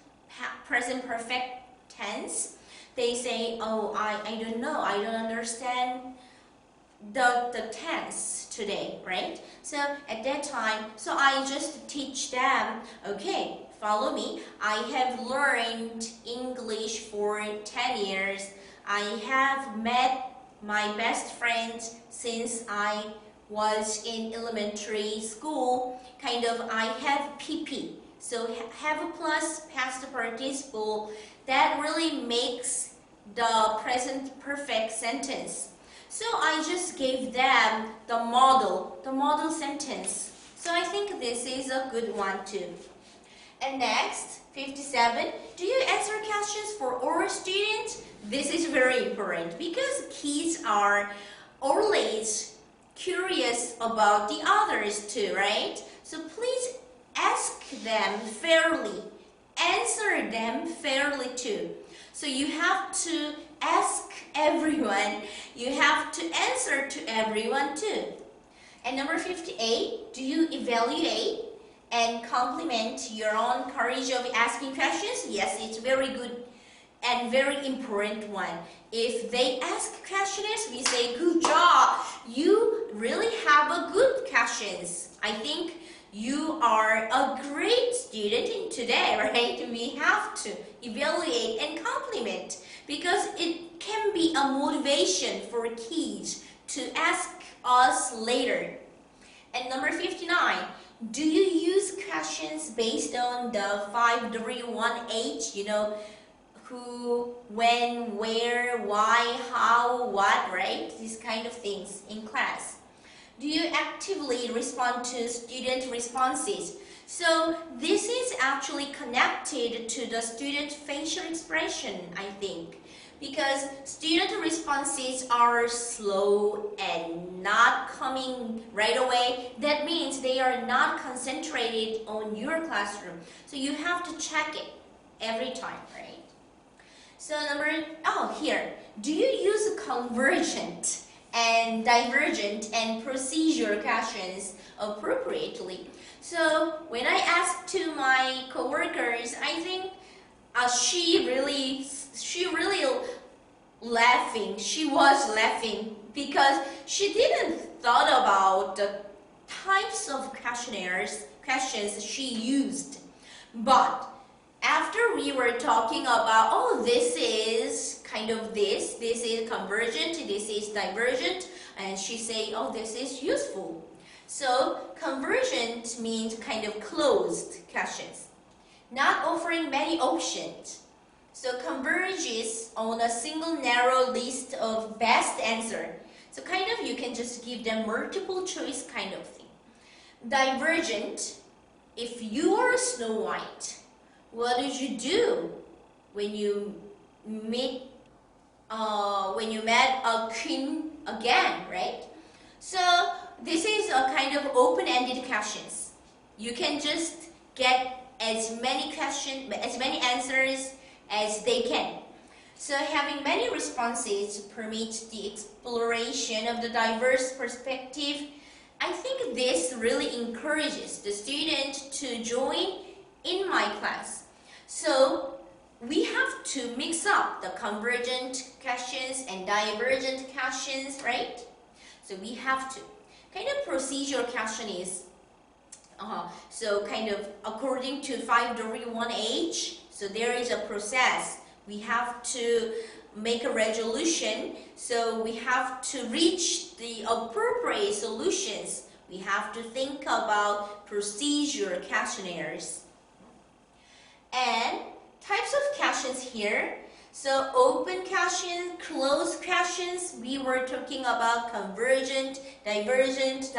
perfect tense? They say, oh, I don't know, I don't understand the tense today, right? So at that time, so I just teach them, okay, follow me. I have learned English for 10 years. I have met my best friend since I was in elementary school. I have PP. So have a plus past participle. That really makes the present perfect sentence. So I just gave them the model sentence. So I think this is a good one too. And next, 57, do you answer questions for all students? This is very important because kids are always curious about the others too, right? So please ask them fairly, answer them fairly too. So you have to ask everyone, you have to answer to everyone too. And number 58, do you evaluate and compliment your own courage of asking questions? Yes, it's very good and very important one. If they ask questions, we say, good job, you really have a good questions. I think you are a great student in today, right? We have to evaluate and compliment because it can be a motivation for kids to ask us later. And number 59, do you use questions based on the 5W1H, who, when, where, why, how, what, right? These kind of things in class. Do you actively respond to student responses? So this is actually connected to the student facial expression, I think. Because student responses are slow and not coming right away. That means they are not concentrated on your classroom. So you have to check it every time, right? So here. Do you use convergent and divergent and procedure questions appropriately? So when I asked to my coworkers, I think she was laughing because she didn't thought about the types of questions she used. But after we were talking about, oh, this is this is convergent, this is divergent, and she say, oh, this is useful. So convergent means closed questions, not offering many options. So converges on a single narrow list of best answer. So you can just give them multiple choice kind of thing. Divergent, if you are Snow White, what did you do when you met a queen again, right? So this is a open-ended questions. You can just get as many answers as they can. So having many responses permits the exploration of the diverse perspective. I think this really encourages the student to join in my class. So we have to mix up the convergent questions and divergent questions, right? So we have to. Procedure question is, according to 5W1H, so there is a process. We have to make a resolution, so we have to reach the appropriate solutions. We have to think about procedure questionnaires. And types of questions here. So open questions, closed questions, we were talking about convergent, divergent,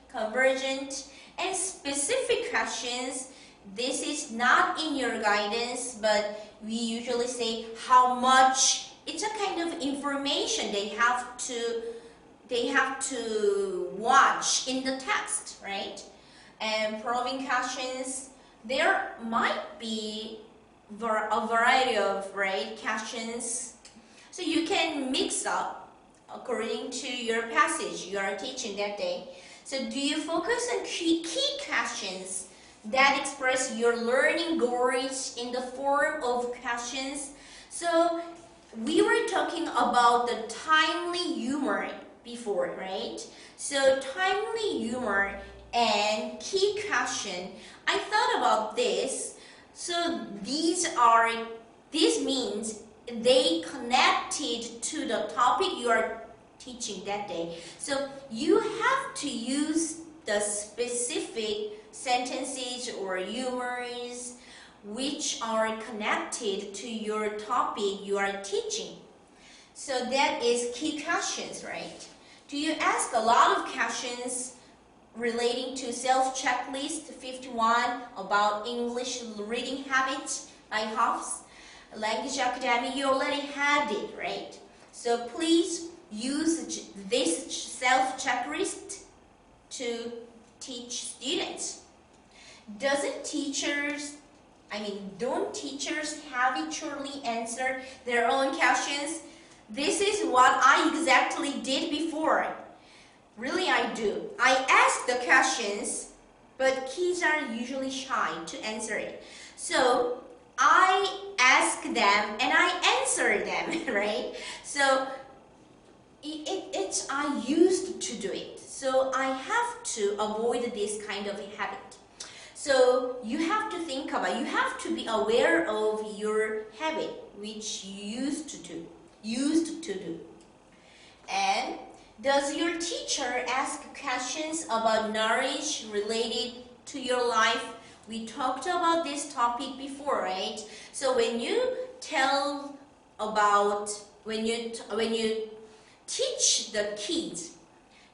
convergent, and specific questions. This is not in your guidance, but we usually say how much. It's a kind of information they have to watch in the text, right? And probing questions, there might be a variety of questions. So you can mix up according to your passage you are teaching that day. So do you focus on key questions that express your learning goals in the form of questions? So we were talking about the timely humor before, right? So timely humor and key question. I thought about this. So these means they connected to the topic you are teaching that day. So you have to use the specific sentences or humors which are connected to your topic you are teaching. So that is key questions, right? Do you ask a lot of questions relating to self-checklist 51 about English reading habits by HUFS Language Academy? You already had it, right? So please use this self-checklist to teach students. Don't teachers habitually answer their own questions? This is what I exactly did before. Really, I do. I ask the questions, but kids are usually shy to answer it. So I ask them and I answer them, right? So I used to do it. So I have to avoid this kind of habit. So you have to think about, you have to be aware of your habit, which you used to do. And does your teacher ask questions about knowledge related to your life? We talked about this topic before, right? So when you teach the kids,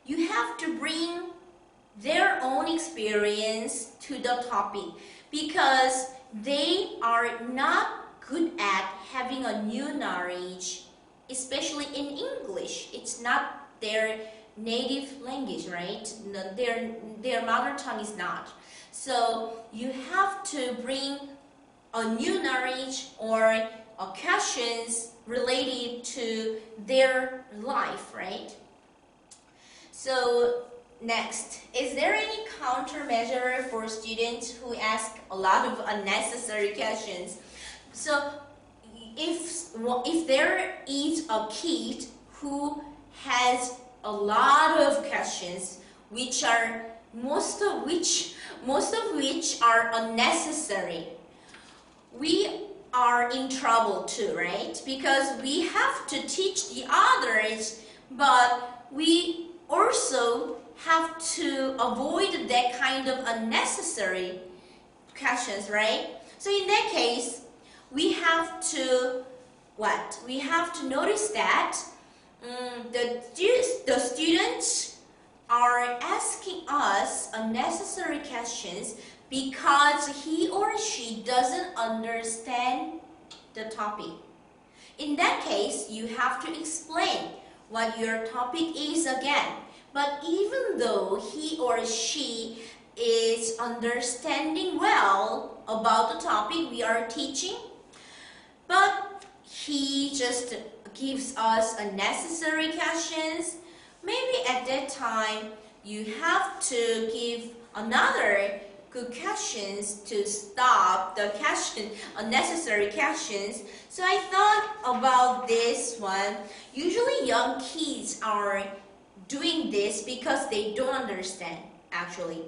you have to bring their own experience to the topic because they are not good at having a new knowledge, especially in English. It's not their native language, right? Their mother tongue is not. So you have to bring a new knowledge or questions related to their life, right? So next, is there any countermeasure for students who ask a lot of unnecessary questions? So if there is a kid who has a lot of questions, most of which are unnecessary, we are in trouble too, right? Because we have to teach the others, but we also have to avoid that kind of unnecessary questions, right? So in that case, we have to notice that the students are asking us unnecessary questions because he or she doesn't understand the topic. In that case, you have to explain what your topic is again. But even though he or she is understanding well about the topic we are teaching, but he just gives us unnecessary questions, maybe at that time you have to give another good questions to stop the unnecessary questions. So I thought about this one. Usually young kids are doing this because they don't understand, actually.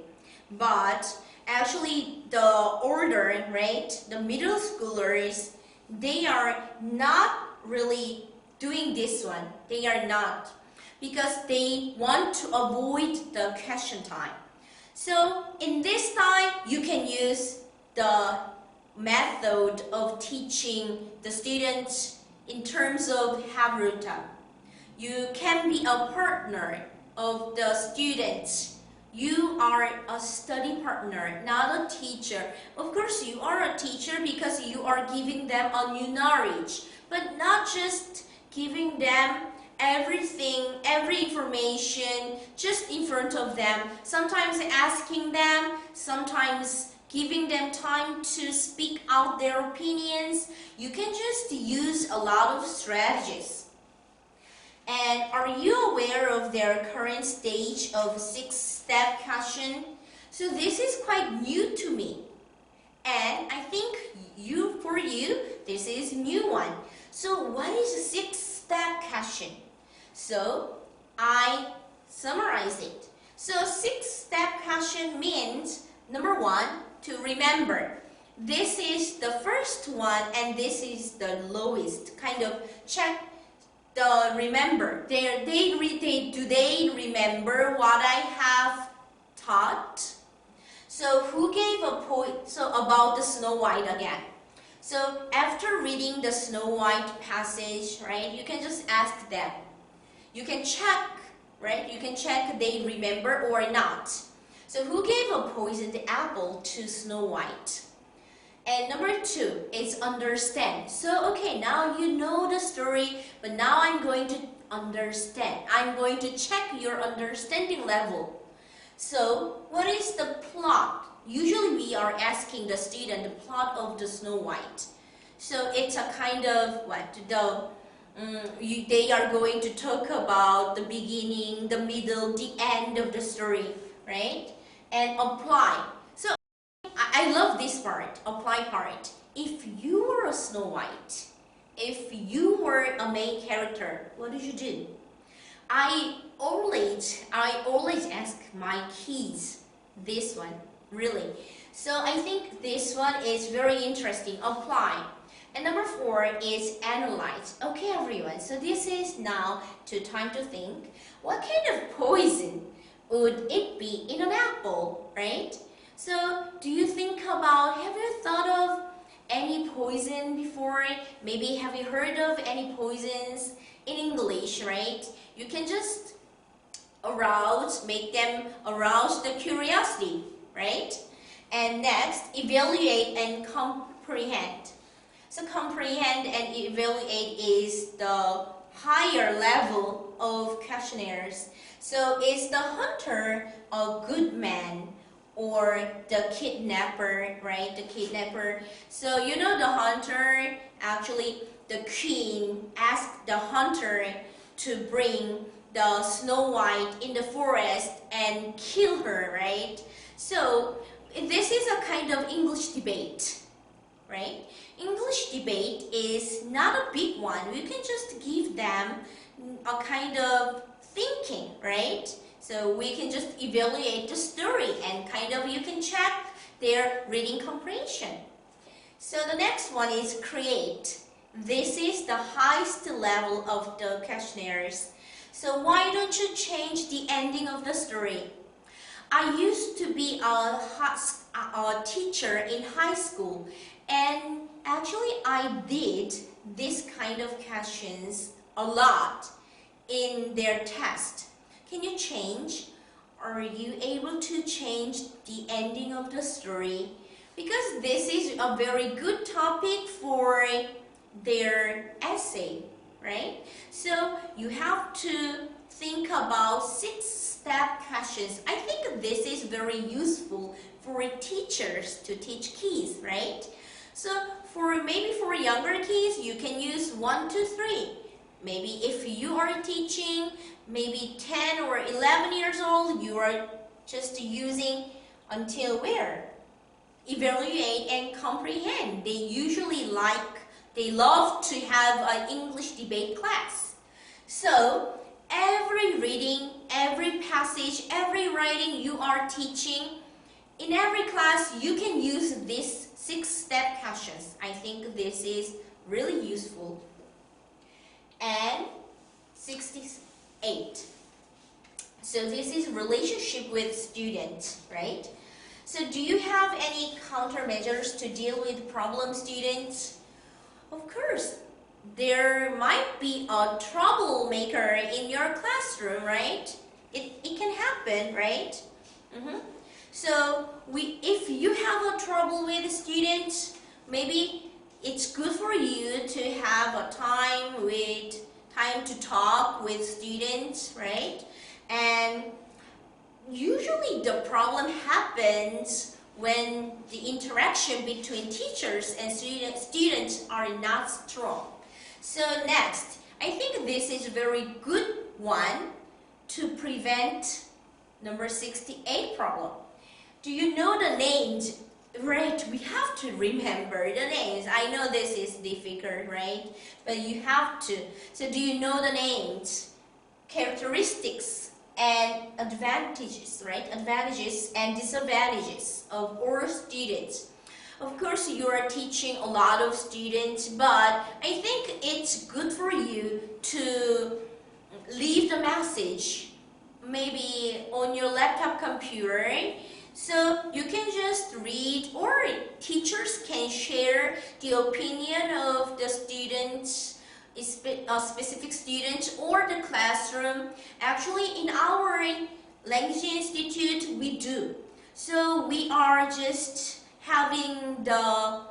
But actually the older, right, the middle schoolers, they are not really doing this one. They are not, because they want to avoid the question time. So in this time, you can use the method of teaching the students in terms of Havruta. You can be a partner of the students. You are a study partner, not a teacher. Of course, you are a teacher because you are giving them a new knowledge, but not just giving them everything, every information just in front of them. Sometimes asking them, sometimes giving them time to speak out their opinions. You can just use a lot of strategies. And are you aware of their current stage of 6-step question? So this is quite new to me. And I think for you, this is new one. So what is a 6-step question? So I summarize it. So 6-step question means, number 1, to remember. This is the first one and this is the lowest. Kind of check the remember. Do they remember what I have taught? So who gave a point? So about the Snow White again. So after reading the Snow White passage, right, you can just ask them. You can check, right? You can check they remember or not. So who gave a poisoned apple to Snow White? And number 2 is understand. So okay, now you know the story, but now I'm going to understand. I'm going to check your understanding level. So what is the plot? Usually we are asking the student the plot of the Snow White. So it's a kind of they are going to talk about the beginning, the middle, the end of the story, right? And apply. So I love this part, apply part. If you were a Snow White, if you were a main character, what did you do? I always ask my kids this one, really. So I think this one is very interesting, apply. And number 4 is analyze. Okay, everyone, so this is now time to think. What kind of poison would it be in an apple, right? So do you think about, have you thought of any poison before? Maybe have you heard of any poisons in English, right? You can just make them arouse the curiosity, right? And next, evaluate and comprehend. So comprehend and evaluate is the higher level of questionnaires. So is the hunter a good man or the kidnapper, right? The kidnapper. So you know the hunter, actually the queen asked the hunter to bring the Snow White in the forest and kill her, right? So this is a kind of English debate, right? English debate is not a big one. We can just give them a kind of thinking, right? So we can just evaluate the story and kind of you can check their reading comprehension. So the next one is create. This is the highest level of the questionnaires. So why don't you change the ending of the story? I used to be a teacher in high school, and actually I did this kind of questions a lot in their test. Can you change? Are you able to change the ending of the story? Because this is a very good topic for their essay, right? So you have to think about 6-step questions. I think this is very useful for teachers to teach kids, right? So maybe for younger kids, you can use 1, 2, 3. Maybe if you are teaching maybe 10 or 11 years old, you are just using until where? Evaluate and comprehend. They love to have an English debate class. So every reading, every passage, every writing you are teaching, in every class you can use these 6-step questions. I think this is really useful. And 68. So this is relationship with students, right? So do you have any countermeasures to deal with problem students? Of course, there might be a troublemaker in your classroom, right? It can happen, right? So if you have a trouble with students, maybe it's good for you to have a time to talk with students, right? And usually the problem happens when the interaction between teachers and students are not strong. So next, I think this is a very good one to prevent number 68 problem. Do you know the names? Right, we have to remember the names. I know this is difficult, right? But you have to. So do you know the names, characteristics, and advantages, right? Advantages and disadvantages of all students. Of course, you are teaching a lot of students, but I think it's good for you to leave the message maybe on your laptop computer. So you can just read, or teachers can share the opinion of the students, a specific student or the classroom. Actually, in our language institute, we do. So we are just having the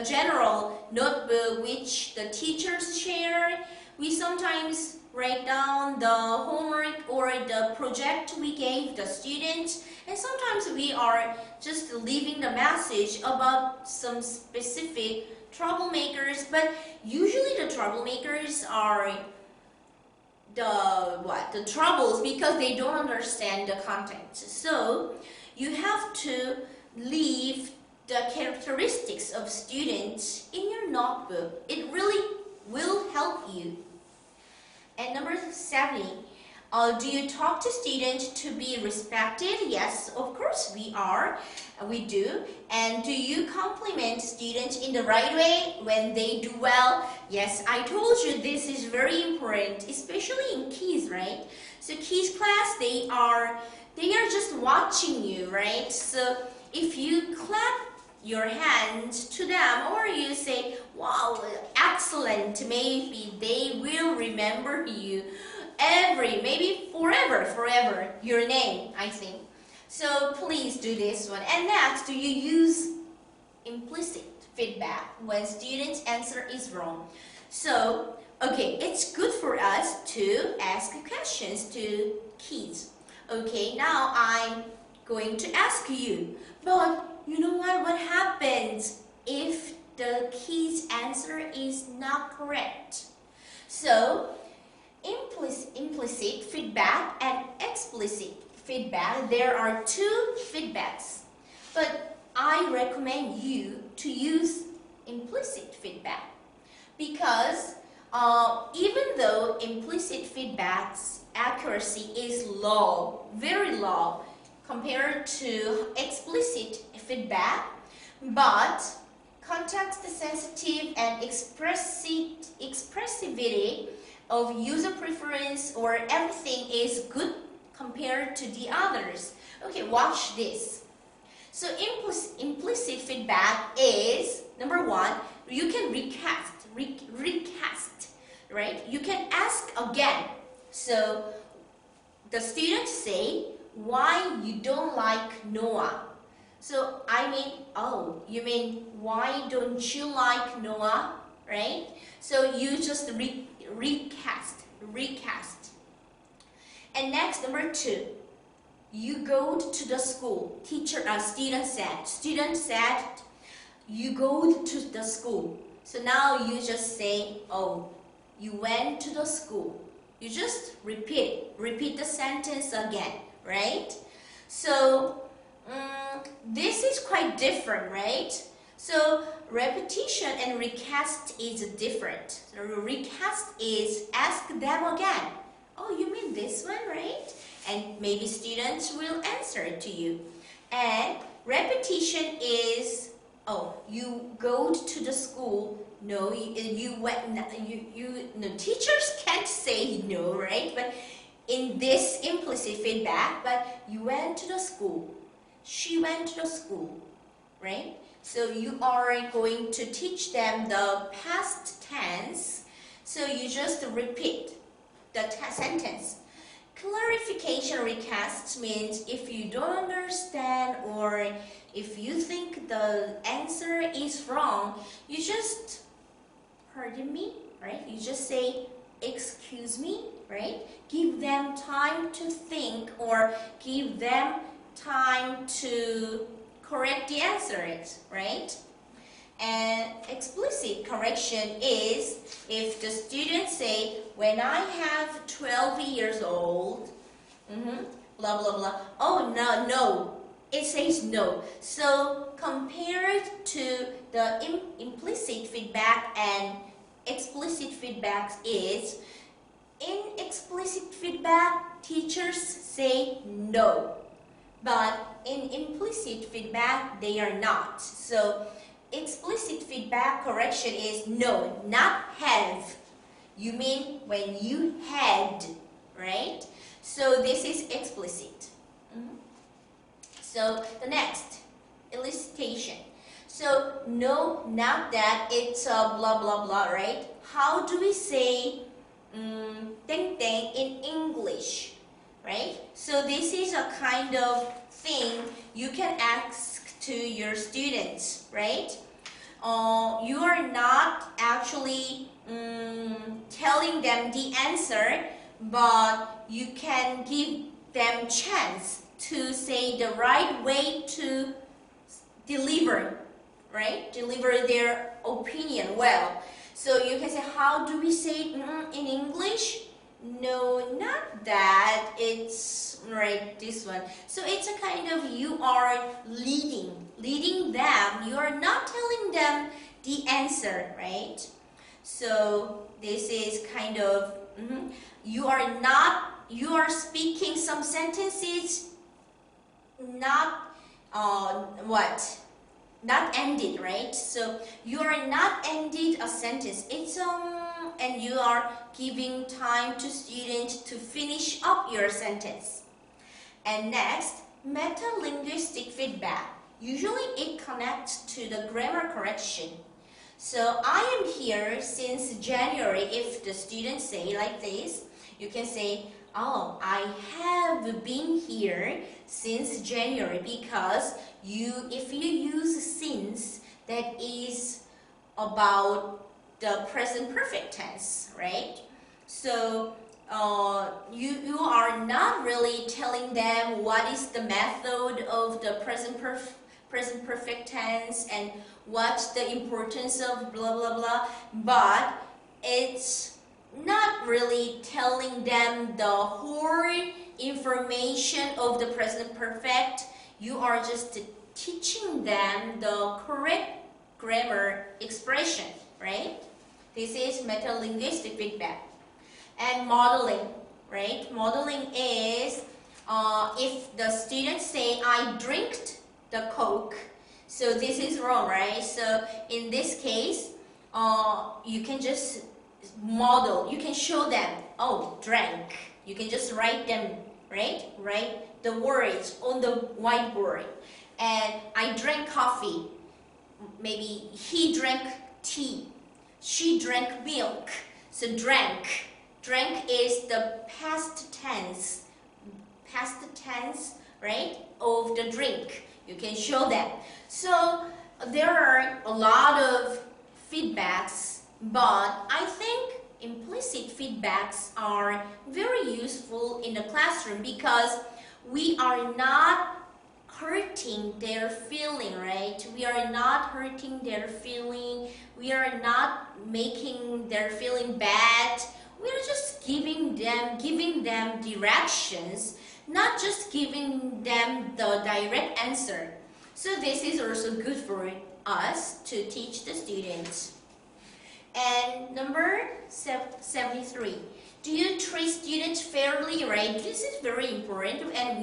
general notebook which the teachers share. We sometimes write down the homework or the project we gave the students, and sometimes we are just leaving the message about some specific troublemakers, but usually the troublemakers are the troubles because they don't understand the content. So you have to leave the characteristics of students in your notebook. It really will help you. And number 70, do you talk to students to be respected? Yes, of course we do. And do you compliment students in the right way when they do well? Yes, I told you this is very important, especially in kids, right? So kids class, they are just watching you, right? So if you clap your hands to them, or you say, wow, excellent, maybe they will remember you maybe forever, your name, I think. So please do this one. And next, do you use implicit feedback when students' answer is wrong? So, okay, it's good for us to ask questions to kids. Okay, now I'm going to ask you, but you know what happens if the kid's answer is not correct? So, implicit feedback and explicit feedback, there are two feedbacks. But I recommend you to use implicit feedback because even though implicit feedback's accuracy is low, very low, compared to explicit feedback, but context-sensitive and expressivity of user preference or everything is good compared to the others. Okay, watch this. So implicit feedback is, number one, you can recast, right? You can ask again. So the students say, why you don't like Noah? So I mean, oh, you mean why don't you like Noah, right? So you just recast. And next, number two, you go to the school. Student said, you go to the school. So now you just say, oh, you went to the school. You just repeat the sentence again, right? So this is quite different, right? So repetition and recast is different. So recast is ask them again. Oh, you mean this one, right? And maybe students will answer to you. And repetition is, oh, you go to the school. No, you went. No, teachers can't say no, right? But in this implicit feedback, but you went to the school. She went to the school, right? So you are going to teach them the past tense. So you just repeat the sentence. Clarification recast means if you don't understand or if you think the answer is wrong, you just, pardon me, right? You just say, excuse me, right? Give them time to think or give them time to correct the answers, right? And explicit correction is if the students say, when I have 12 years old, blah, blah, blah. Oh, no. It says no. So compared to the implicit feedback and explicit feedback is, in explicit feedback, teachers say no. But in implicit feedback, they are not. So explicit feedback correction is no, not have. You mean when you had, right? So this is explicit. So the next, elicitation. So no, not that, it's blah, blah, blah, right? How do we say ting ting in English, right? So this is a kind of thing you can ask to your students, right? You are not actually telling them the answer, but you can give them chance to say the right way to deliver, right? Deliver their opinion well. So you can say, how do we say it in English? No, not that. It's right, this one. So it's a kind of you are leading them. You are not telling them the answer, right? So this is kind of you are speaking some sentences not not ended, right? So you are not ended a sentence. It's and you are giving time to students to finish up your sentence. And next, meta-linguistic feedback. Usually it connects to the grammar correction. So I am here since January. If the students say like this, you can say, oh, I have been here since January, because if you use since, that is about the present perfect tense, right? So you are not really telling them what is the method of the present perfect tense and what's the importance of blah blah blah, but it's not really telling them the whole information of the present perfect. You are just teaching them the correct grammar expression, right? This is meta-linguistic feedback. And modeling, right? Modeling is if the students say, I drank the Coke, so this is wrong, right? So in this case, you can just model, you can show them, oh, drank. You can just write them, right? Write the words on the whiteboard. And I drank coffee. Maybe he drank tea. She drank milk. So drank. Drank is the past tense, right, of the drink. You can show them. So there are a lot of feedbacks, but I think implicit feedbacks are very useful in the classroom because we are not hurting their feeling, right? We are not hurting their feeling. We are not making their feeling bad. We are just giving them directions, not just giving them the direct answer. So this is also good for us to teach the students. And number 73, do you treat students fairly, right? This is very important, and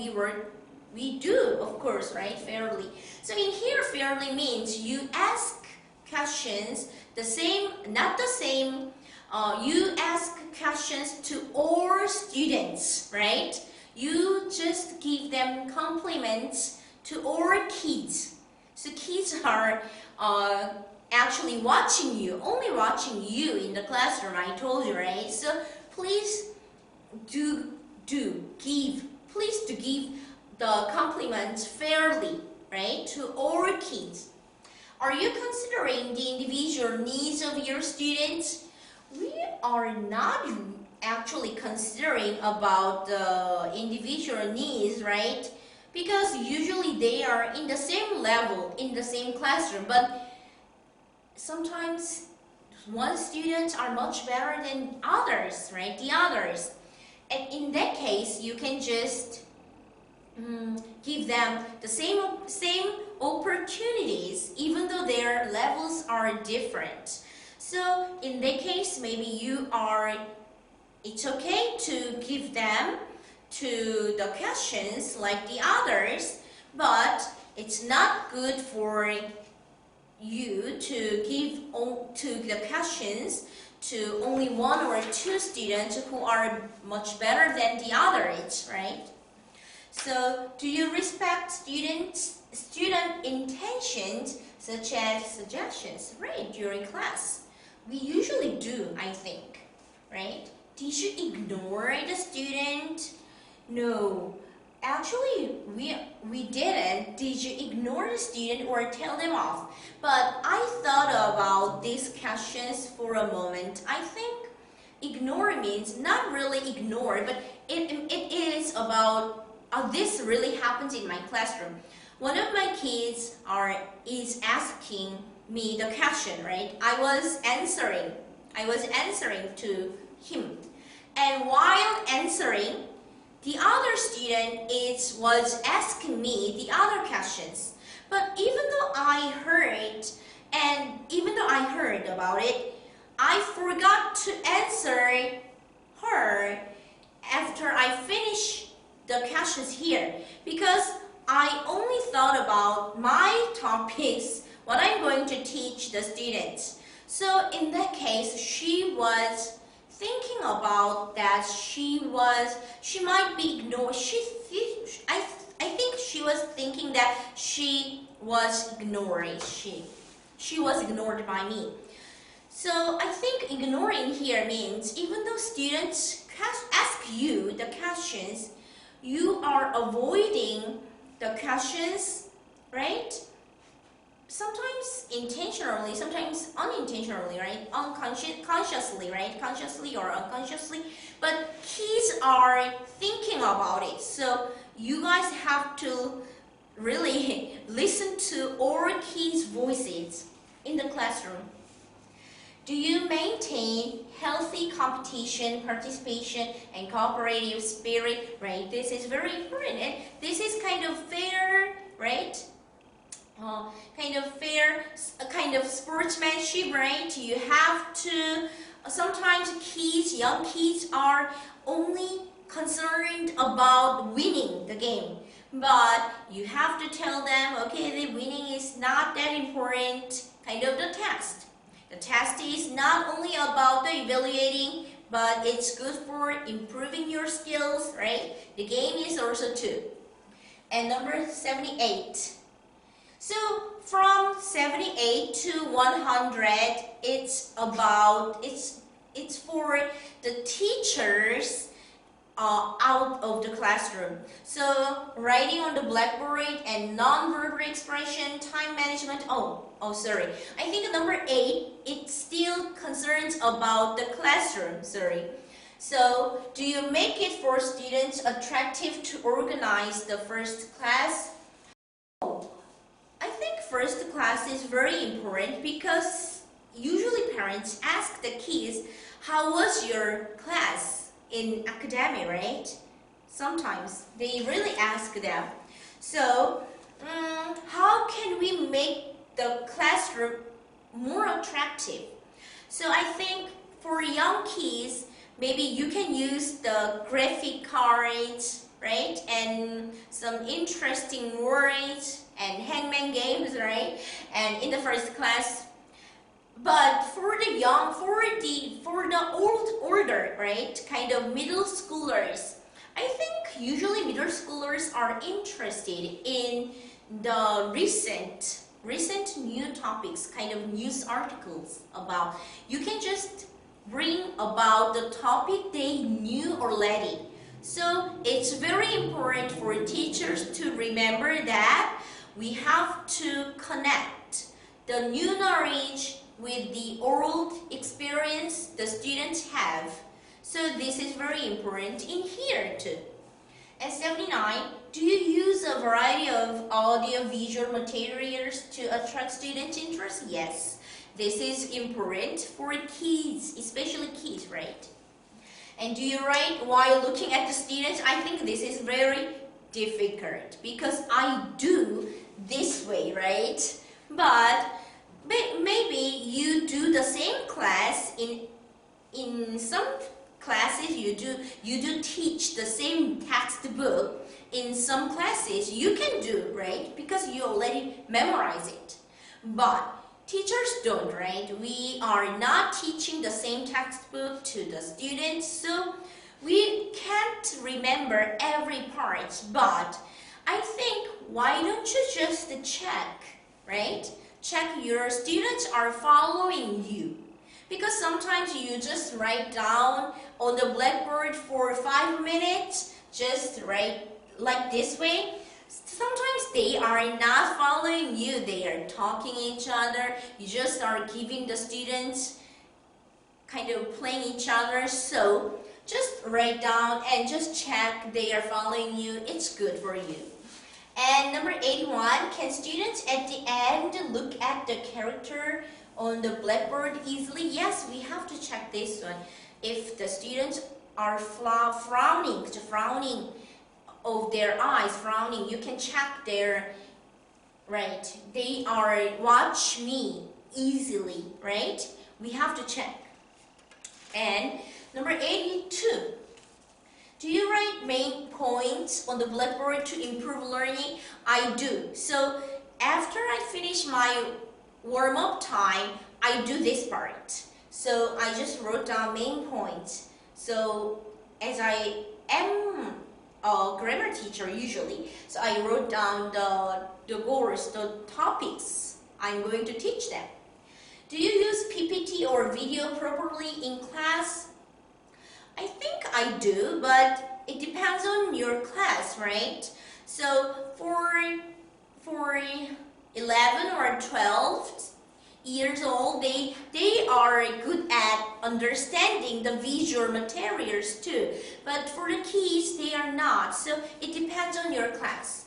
we do, of course, right, fairly. So in here, fairly means you ask questions the same, not the same. You ask questions to all students, right? You just give them compliments to all kids. So kids are actually watching you, only watching you in the classroom, I told you, right? So please do give the compliments fairly, right, to all kids. Are you considering the individual needs of your students? We are not actually considering about the individual needs, right? because usually they are in the same level, in the same classroom, but sometimes one student are much better than others, right? The others. And in that case, you can just give them the same opportunities, even though their levels are different. So in that case, maybe it's okay to give them to the questions like the others, but it's not good for you to give to the questions to only one or two students who are much better than the others, right? So, do you respect student intentions such as suggestions, right, during class? We usually do, I think, right? Did you ignore the student? No. Actually, we didn't. Did you ignore the student or tell them off? But I thought about these questions for a moment. I think ignore means not really ignore, but it is about this really happens in my classroom. One of my kids is asking me the question, right? I was answering to him, and while answering, the other student was asking me the other questions. But even though I heard about it, I forgot to answer her after I finished the questions here, because I only thought about my topics, what I'm going to teach the students. So in that case, she was thinking about that she might be ignored. I think she was thinking that she was ignored. She was ignored by me. So I think ignoring here means even though students ask you the questions, you are avoiding the questions, right? Sometimes intentionally, sometimes unintentionally, right? Consciously, right? Consciously or unconsciously. But kids are thinking about it. So you guys have to really listen to all kids' voices in the classroom. Do you maintain healthy competition, participation, and cooperative spirit? Right? This is very important. And this is kind of fair, right? Kind of sportsmanship, right? You have to, sometimes young kids are only concerned about winning the game. But you have to tell them, okay, the winning is not that important, kind of the test. The test is not only about the evaluating, but it's good for improving your skills, right? The game is also too. And number 78. So from 78 to 100, it's for the teachers out of the classroom. So writing on the blackboard and non-verbal expression, time management. Sorry. I think number 8, it still concerns about the classroom. Sorry. So do you make it for students attractive to organize the first class? I think first class is very important because usually parents ask the kids, how was your class in academy, right? Sometimes they really ask them. So how can we make the classroom more attractive? So I think for young kids, maybe you can use the graphic cards, right? And some interesting words and hangman games, right? And in the first class. But for the older, right? Kind of middle schoolers, I think usually middle schoolers are interested in the recent new topics, kind of news articles about. You can just bring about the topic they knew already. So it's very important for teachers to remember that we have to connect the new knowledge with the old experience the students have. So this is very important in here too. And 79, do you use a variety of audio-visual materials to attract students' interest? Yes, this is important for kids, especially kids, right? And do you write while looking at the students? I think this is very difficult because I do this way, right? But maybe you do the same class in some classes you do teach the same textbook. In some classes you can do, right? Because you already memorize it. But teachers don't, right? We are not teaching the same textbook to the students, so we can't remember every part. But I think, why don't you just check, right? Check your students are following you. Because sometimes you just write down on the blackboard for 5 minutes, just write like this way. Sometimes they are not following you, they are talking each other. You just are giving the students kind of playing each other. So just write down and just check they are following you. It's good for you. And number 81, can students at the end look at the character on the blackboard easily? Yes, we have to check this one. If the students are frowning of their eyes, frowning, you can check their, right, they are watch me easily, right? We have to check. And number 82, do you write main points on the blackboard to improve learning? I do. So after I finish my warm-up time, I do this part. So I just wrote down main points. So as I am a grammar teacher usually, so I wrote down the goals, the topics I'm going to teach them. Do you use PPT or video properly in class? I think I do, but it depends on your class, right? So for 11 or 12 years old, they are good at understanding the visual materials too. But for the kids, they are not. So it depends on your class.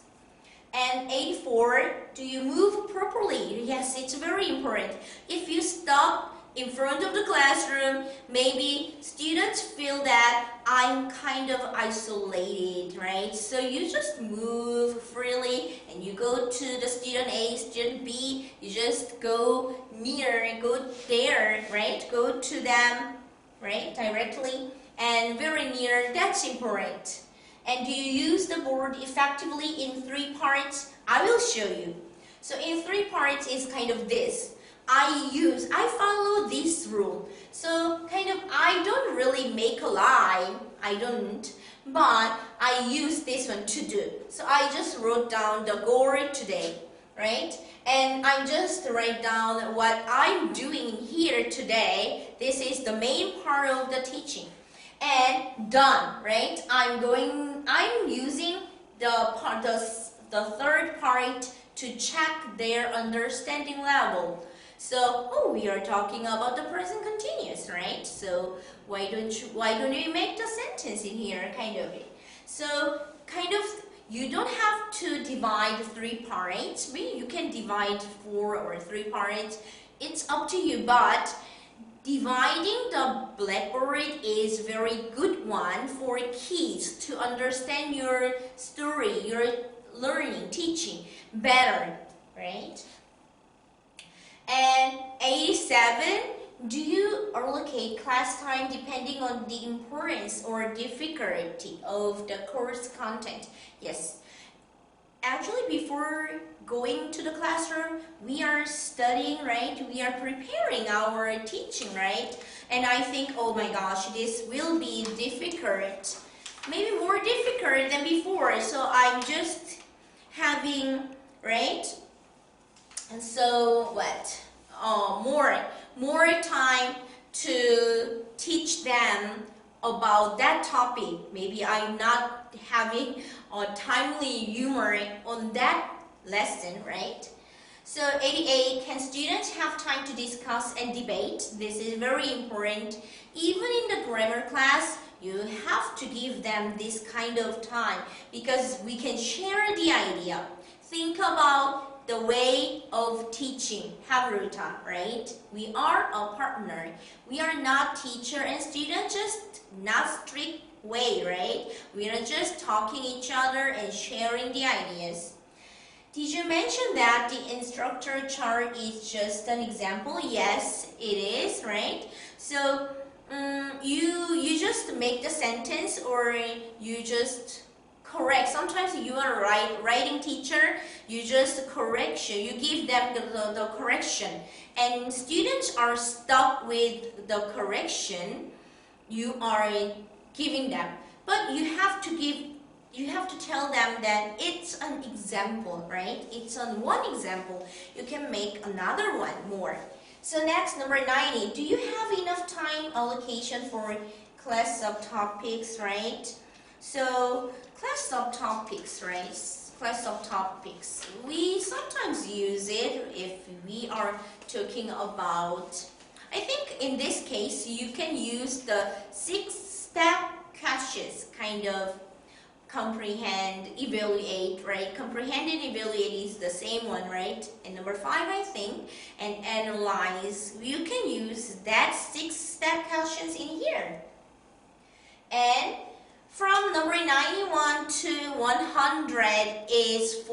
And 84, do you move properly? Yes, it's very important. If you stop in front of the classroom, maybe students feel that I'm kind of isolated, right? So you just move freely and you go to the student A, student B, you just go near, go there, right? Go to them, right? Directly and very near, that's important. And do you use the board effectively in 3 parts? I will show you. So in 3 parts is kind of this. I follow this rule. So kind of I don't really make a line, I don't, but I use this one to do. So I just wrote down the goal today, right? And I just write down what I'm doing here today. This is the main part of the teaching. And done, right? I'm using the third part to check their understanding level. So, we are talking about the present continuous, right? So why don't you make the sentence in here, kind of it. So kind of you don't have to divide 3 parts. Maybe you can divide 4 or 3 parts. It's up to you, but dividing the blackboard is very good one for kids to understand your story, your learning, teaching better, right? And 87, do you allocate class time depending on the importance or difficulty of the course content? Yes. Actually, before going to the classroom, we are studying, right? We are preparing our teaching, right? And I think, oh my gosh, this will be difficult. Maybe more difficult than before. So I'm just having, right? And so what? More time to teach them about that topic. Maybe I'm not having a timely humor on that lesson, right? So 88, can students have time to discuss and debate? This is very important. Even in the grammar class, you have to give them this kind of time because we can share the idea. Think about the way of teaching, Havruta, right? We are a partner. We are not teacher and student, just not strict way, right? We are just talking each other and sharing the ideas. Did you mention that the instructor chart is just an example? Yes, it is, right? So you just make the sentence or you just correct. Sometimes you are writing teacher, you just correction, you give them the correction. And students are stuck with the correction you are giving them. But you have to tell them that it's an example, right? It's on one example. You can make another one more. So next, number 90. Do you have enough time allocation for class subtopics, right? So class subtopics, right? Class subtopics. We sometimes use it if we are talking about, I think in this case, you can use the 6-step questions, kind of comprehend, evaluate, right? Comprehend and evaluate is the same one, right? And number 5, I think, and analyze. You can use that 6-step questions in here. And from number 91 to 100 is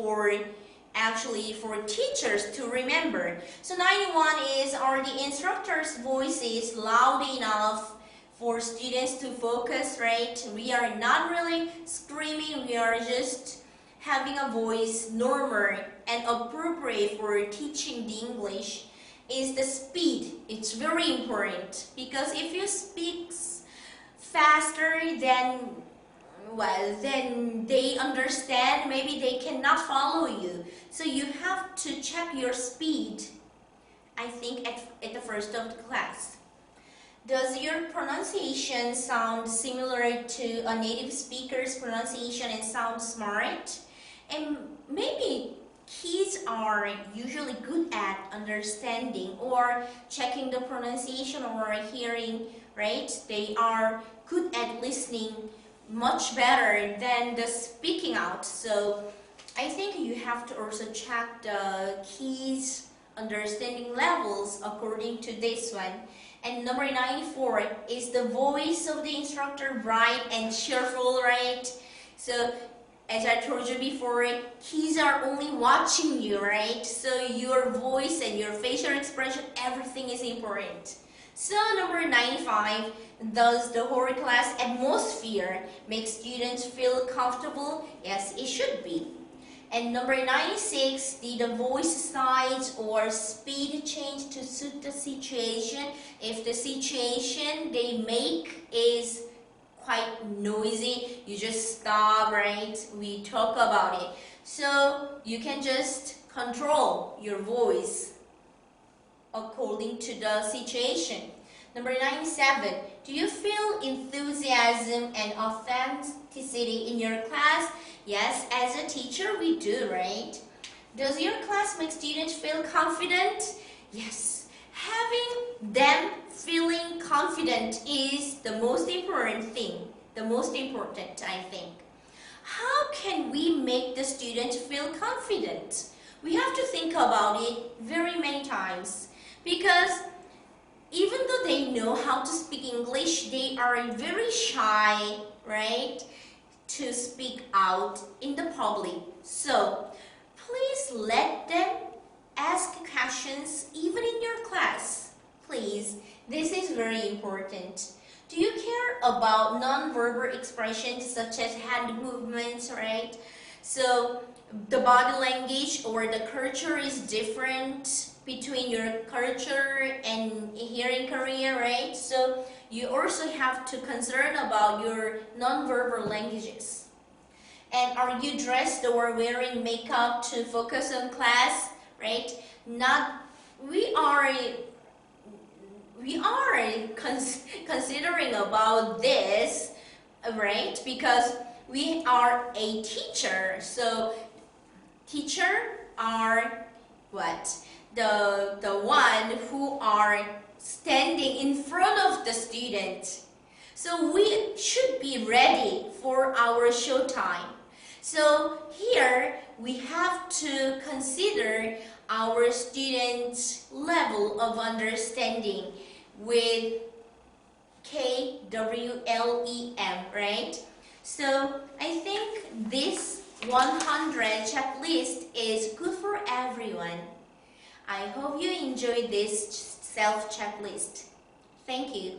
actually for teachers to remember. So 91 is, are the instructor's voices loud enough for students to focus, right? We are not really screaming, we are just having a voice normal and appropriate for teaching the English. Is the speed. It's very important because if you speak faster then they understand, maybe they cannot follow you. So you have to check your speed, I think, at the first of the class. Does your pronunciation sound similar to a native speaker's pronunciation and sound smart? And maybe kids are usually good at understanding or checking the pronunciation or hearing, right? They are good at listening much better than the speaking out. So I think you have to also check the kids' understanding levels according to this one. And number 94 is the voice of the instructor bright and cheerful, right? So as I told you before, kids are only watching you, right? So your voice and your facial expression, everything is important. So number 95, does the whole class atmosphere make students feel comfortable? Yes, it should be. And number 96, did the voice size or speed change to suit the situation? If the situation they make is quite noisy, you just stop, right? We talk about it. So you can just control your voice according to the situation. Number 97, do you feel enthusiasm and authenticity in your class? Yes, as a teacher we do, right? Does your class make students feel confident? Yes. Having them feeling confident is the most important thing, the most important, I think. How can we make the students feel confident? We have to think about it very many times because even though they know how to speak English, they are very shy, right, to speak out in the public. So please let them ask questions even in your class. Please, this is very important. Do you care about non-verbal expressions such as hand movements, right? So the body language or the culture is different between your culture and here in Korea, right? So you also have to concern about your non-verbal languages. And are you dressed or wearing makeup to focus on class, right? We are considering about this, right? Because we are a teacher. So teacher are what? The one who are standing in front of the student. So we should be ready for our showtime. So here we have to consider our students' level of understanding with KWLEM, right? So I think this 100 checklist is good for everyone. I hope you enjoyed this self-checklist. Thank you.